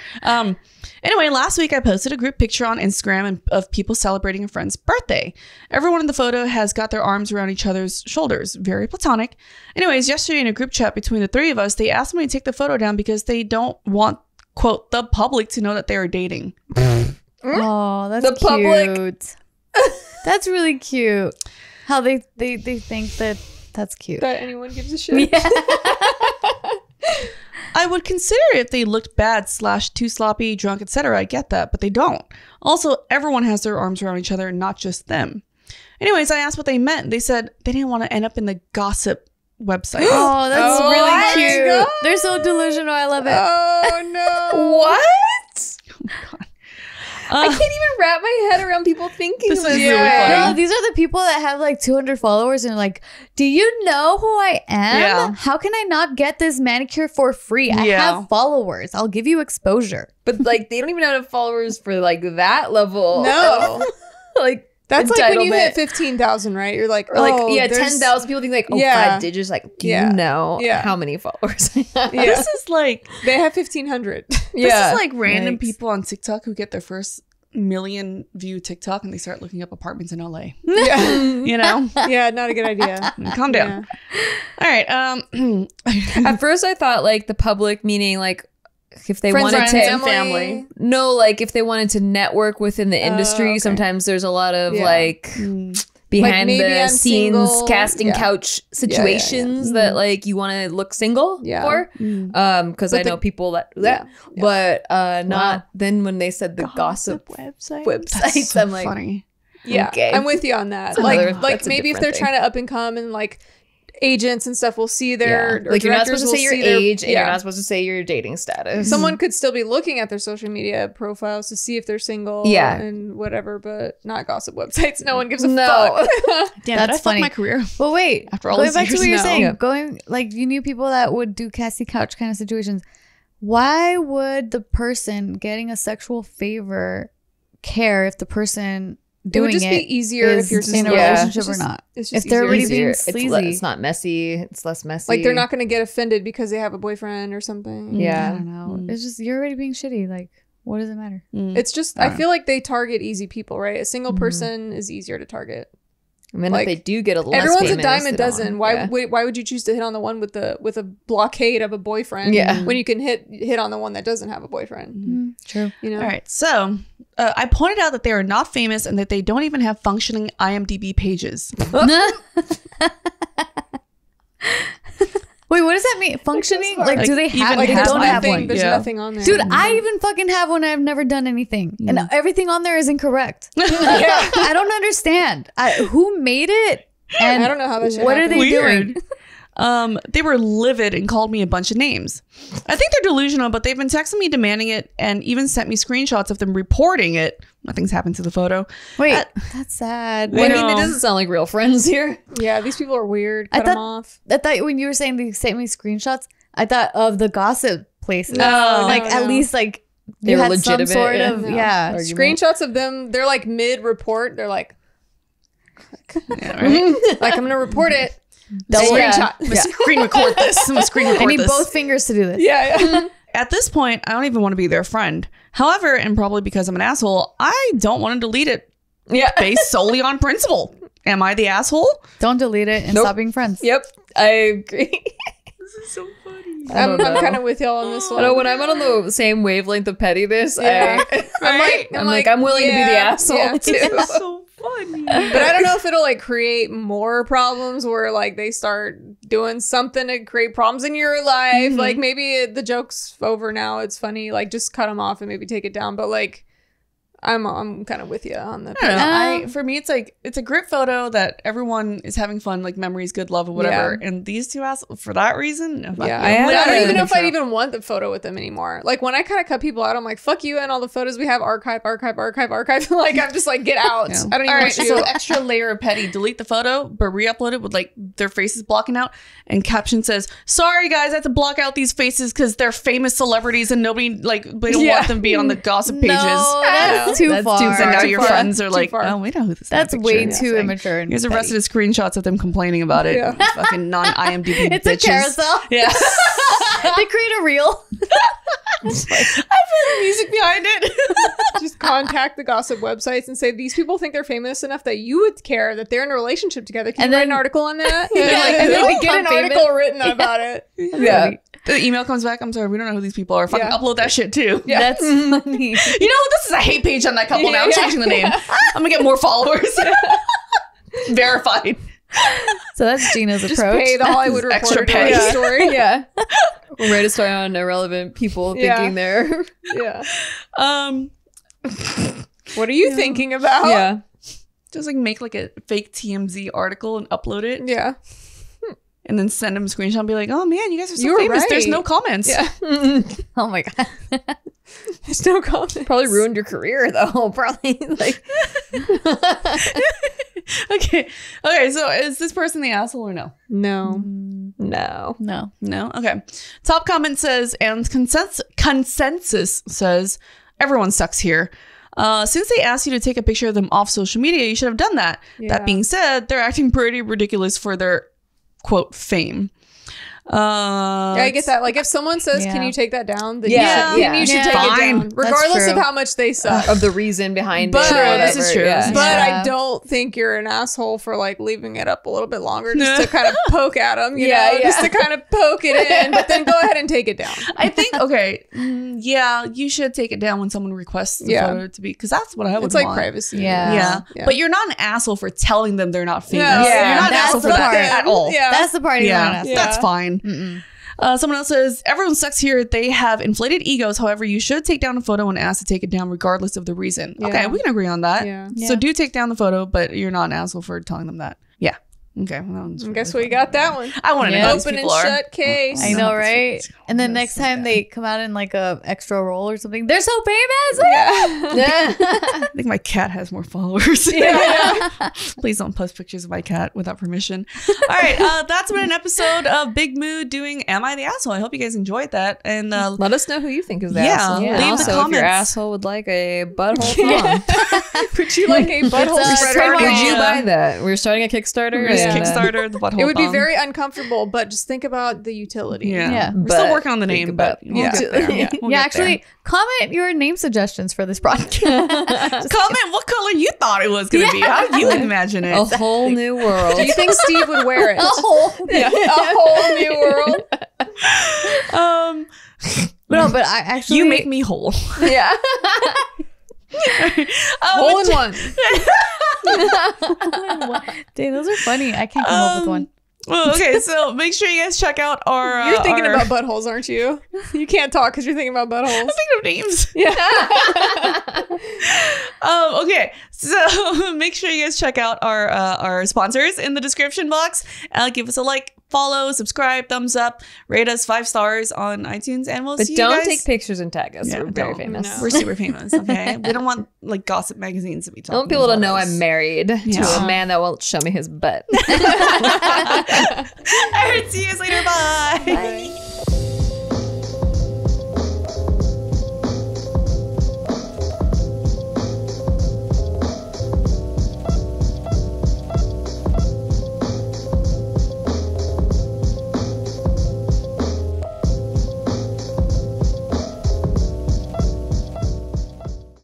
C: Anyway, last week I posted a group picture on Instagram of people celebrating a friend's birthday. Everyone in the photo has got their arms around each other's shoulders. Very platonic. Anyways, yesterday in a group chat between the 3 of us, they asked me to take the photo down because they don't want, quote, the public to know that they are dating.
D: Oh, that's
B: The public.
D: cute. That's really cute. How they think that's cute.
A: That anyone gives a shit.
C: I would consider if they looked bad / too sloppy, drunk, etc. I get that, but they don't. Also, everyone has their arms around each other, not just them. Anyways, I asked what they meant. They said they didn't want to end up in the gossip website.
D: Oh, that's
A: Oh
D: really
A: my
D: cute.
A: God.
D: They're so delusional. I love it.
A: Oh, no.
B: What?
A: I can't even wrap my head around people thinking
C: This is
A: this.
C: really
A: way.
C: funny.
D: No, these are the people that have like 200 followers and like, do you know who I am?
C: Yeah.
D: How can I not get this manicure for free? I
C: Yeah.
D: have followers. I'll give you exposure.
B: But like they don't even have enough followers for like that level.
A: No.
B: Like
A: That's like when you
B: entitlement.
A: hit 15,000, right? You're like,
B: Or like,
A: oh,
B: yeah,
A: there's-
B: 10,000 people think like, oh,
A: Yeah.
B: 5 digits. Like, do
A: Yeah.
B: you know
A: Yeah.
B: how many followers I have?
A: Yeah.
C: This is like
A: They have 1,500.
C: this
B: Yeah.
C: is like random
B: Yikes.
C: people on TikTok who get their first million view TikTok and they start looking up apartments in LA.
A: Yeah.
C: You know?
A: Yeah, not a good idea.
C: Calm down. All right.
B: At first, I thought like the public, meaning like if they
A: Friends,
B: wanted
A: friends,
B: to
A: family.
B: No, like if they wanted to network within the industry,
A: okay.
B: sometimes there's a lot of
A: Yeah.
B: like behind
A: maybe
B: the
A: I'm
B: scenes
A: single.
B: casting
A: Yeah.
B: couch situations that like you want to look single
A: Yeah.
B: for. Because I know people that do that, but not then when they said the gossip websites.
C: That's so
B: I'm like,
C: funny.
A: Yeah,
B: Okay.
A: I'm with you on that.
B: another-
A: Like
B: that's a
A: maybe if they're
B: different
A: trying to up and come and like agents and stuff will see their or
B: like you're not
A: directors
B: supposed to
A: will
B: say your
A: see their-
B: age and
A: yeah.
B: you're not supposed to say your dating status.
A: Someone could still be looking at their social media profiles to see if they're single
B: Yeah.
A: and whatever, but not gossip websites. No one gives a
B: No.
A: fuck.
C: Damn,
D: That's
C: I fucked
D: funny.
C: my career.
D: But wait,
C: After all
D: going
C: these
D: back to
C: years,
D: what you're
C: no.
D: saying,
B: Yeah.
D: going like you knew people that would do casting couch kind of situations. Why would the person getting a sexual favor care if the person
A: It would
D: doing
A: just
D: it
A: be easier
D: is
A: if you're just
D: in a
B: Yeah.
D: relationship
A: It's
D: or
A: just-
D: not?
A: it's just
D: If they're
A: easier.
D: already being
B: It's
D: sleazy,
B: it's not messy. It's less messy.
A: Like they're not going to get offended because they have a boyfriend or something.
B: Yeah.
D: I don't know. It's just you're already being shitty. Like, what does it matter?
A: It's just I feel like they target easy people, right? A single person is easier to target.
B: And then
A: like,
B: if they do get a little
A: Everyone's
B: famous,
A: a dime a
B: they don't
A: dozen.
B: want-
A: Why would you choose to hit on the one with a blockade of a boyfriend?
B: Yeah.
A: when you can hit on the one that doesn't have a boyfriend.
D: True.
A: You know.
C: All right. So I pointed out that they are not famous and that they don't even have functioning IMDb pages.
D: Wait, what does that mean? Functioning? Like, do they have?
C: even
D: Like, they
C: have
D: don't
C: one
D: have
C: thing.
D: one.
A: There's
C: Yeah.
A: nothing on there.
D: Dude, I even fucking have one. I've never done anything, and everything on there is incorrect. I don't understand. Who made it? And
A: I don't know how that shit
D: What are
A: happened.
D: they doing?
C: They were livid and called me a bunch of names. I think they're delusional, but they've been texting me demanding it and even sent me screenshots of them reporting it. Nothing's happened to the photo.
D: Wait, that's sad.
B: Well, I mean,
C: know.
B: it doesn't sound like real friends here.
A: Yeah, these people are weird.
D: I
A: Cut them
D: thought-
A: off.
D: I thought when you were saying they sent me screenshots, I thought of the gossip places.
A: No,
D: like
A: no,
D: at
A: no.
D: least like
B: They
D: you
B: were
D: had some
B: legitimate,
D: sort
B: yeah.
D: of
A: No.
D: yeah.
A: Screenshots of them. They're like mid-report. They're like,
C: Yeah, right?
A: like I'm gonna report it.
D: Double-
A: Screenshot.
C: I'm gonna screen record this. I'm gonna screen record
D: I need
C: this.
D: both fingers to do this.
A: Yeah.
C: At this point, I don't even want to be their friend. However, and probably because I'm an asshole, I don't want to delete it
B: Yeah.
C: based solely on principle. Am I the asshole?
D: Don't delete it and
B: Nope.
D: stop being friends.
B: Yep. I agree.
A: I'm
B: know.
A: kind of with y'all on this
B: I
A: one.
B: know when I'm on the same wavelength of pettiness,
A: Yeah.
B: I'm willing to be the asshole
A: yeah.
B: too.
C: So funny.
A: But I don't know if it'll like create more problems where like they start doing something to create problems in your life. Like maybe the joke's over now. It's funny. Like just cut them off and maybe take it down. But like I'm kind of with you on that.
C: I don't know. For me, it's like it's a group photo that everyone is having fun, like memories, good love, or whatever.
A: Yeah.
C: And these two assholes, for that reason, no, fuck you.
A: I don't even know if I'd even want the photo with them anymore. Like when I kind of cut people out, I'm like, fuck you and all the photos we have, archive. Like I'm just like, get out.
C: Yeah.
A: I don't even want you.
C: So extra layer of petty. Delete the photo, but re-upload it with like their faces blocking out, and caption says, "Sorry guys, I have to block out these faces because they're famous celebrities and nobody like they don't want them to be on the gossip pages."
D: That's too far.
C: And now your friends are like,
A: far.
C: "Oh, we know who this is."
D: That's way too immature. And
C: Here's arrested screenshots of them complaining about it.
A: Yeah.
C: Fucking non-IMDb
D: It's
C: bitches.
D: a carousel.
C: Yeah.
D: They create a reel.
C: I put the music behind it.
A: Just contact the gossip websites and say these people think they're famous enough that you would care that they're in a relationship together. Can you write an article on that? And then we get an article written about it.
C: Yeah. The email comes back. I'm sorry, we don't know who these people are. Fucking upload that shit too.
A: Yeah.
D: That's funny.
C: You know, this is a hate page on that couple now. I'm changing the name. I'm gonna get more followers. Verified.
D: So that's Gina's
A: Just
D: approach.
A: pay the Hollywood
C: Extra
A: Reporter to
C: petty.
A: write a story.
B: Yeah. Write a story on irrelevant people thinking they're.
A: Yeah.
C: Um,
A: What are you thinking about?
B: Yeah.
C: just like make like a fake TMZ article and upload it.
A: Yeah.
C: And then send them a screenshot and be like, "Oh man, you guys are so
A: You were
C: famous. There's
A: right.
C: no comments."
A: Yeah.
D: Oh my god.
A: There's no comment.
B: Probably ruined your career though. Probably like.
C: Okay. So is this person the asshole or no?
A: No.
B: No.
D: No.
C: No? Okay. Top comment says, and consensus says, everyone sucks here. Since they asked you to take a picture of them off social media, you should have done that.
A: Yeah.
C: That being said, they're acting pretty ridiculous for their, quote, fame.
A: Yeah, I get that. Like if someone says, "Can
D: Yeah.
A: you take that down?" Then
B: Yeah,
A: you should take
C: Fine.
A: it down,
C: That's
A: regardless of
D: true.
A: how much they suck.
B: Of the reason behind
A: But-
B: it. or
A: True,
C: this is
B: whatever,
C: true.
B: Yeah.
A: But
D: Yeah.
A: I don't think you're an asshole for like leaving it up a little bit longer just to kind of poke at them, you
B: Yeah,
A: know,
B: yeah.
A: just to kind of poke it in. But then go ahead and take it down.
C: I think, okay, yeah, you should take it down when someone requests the
A: Yeah.
C: photo to be, because that's what I would
A: It's like
C: want.
A: privacy.
D: Yeah.
C: Yeah. But you're not an asshole for telling them they're not famous.
A: No,
C: You're not an
D: that's
C: asshole for
D: the
C: that
D: part.
C: at all.
A: Yeah.
D: That's the part you're not
C: Yeah,
D: asking.
C: that's fine. Someone else says, everyone sucks here. They have inflated egos. However, you should take down a photo and ask to take it down regardless of the reason.
A: Yeah.
C: Okay, we can agree on that.
A: Yeah.
C: So do take down the photo, but you're not an asshole for telling them that. Yeah. Okay. Well, that one's
A: Guess we got that one.
C: I want to know who these
A: Open and
C: people are.
A: shut case.
D: I know, right? And then next time they come out in like a extra role or something, they're so famous.
C: I think my cat has more followers. Please don't post pictures of my cat without permission. All right. That's been an episode of Big Mood doing Am I the Asshole? I hope you guys enjoyed that. And
B: Let us know who you think is the
C: Yeah,
B: asshole.
C: leave
B: And
C: the
B: also, if
C: comments.
B: your asshole would like a butthole thong,
A: Would you like a butthole
D: It's a
A: spreader?
D: trademark.
B: would you buy that? We're starting a Kickstarter.
C: Just
B: and,
C: Kickstarter, the butthole
A: It would be
C: thong.
A: very uncomfortable, but just think about the utility.
C: Yeah.
D: Yeah.
C: We're still
B: But
C: working on the
B: think
C: name,
B: about
C: but we'll get there. We'll
D: Yeah,
C: get there.
D: actually, comment your name suggestions for this project.
C: Comment what color you thought it was going to be. How did you imagine it?
B: a whole new world.
A: Do you think Steve would wear it?
D: Yeah.
A: A whole new world.
D: No, but I actually
C: You make me whole.
B: Yeah.
A: Hole in one.
D: Dang, those are funny. I can't come up with one.
C: Well, okay, so make sure you guys check out our.
A: You're thinking
C: our-
A: about buttholes, aren't you? You can't talk because you're thinking about buttholes.
C: I'm thinking of names.
A: Yeah.
C: Okay, so make sure you guys check out our sponsors in the description box. Give us a like, follow, subscribe, thumbs up, rate us 5 stars on iTunes, and we'll
B: But
C: see you
B: don't
C: guys.
B: take pictures and tag us.
C: Yeah,
B: We're very
C: don't.
B: famous.
A: No.
C: We're super famous. Okay, we don't want like gossip magazines to be
B: I
C: talking.
B: want people to
C: about
B: know
C: us.
B: I'm married to
C: Yeah.
B: a man that won't show me his butt.
C: All right, see you guys later. Bye.
B: Bye.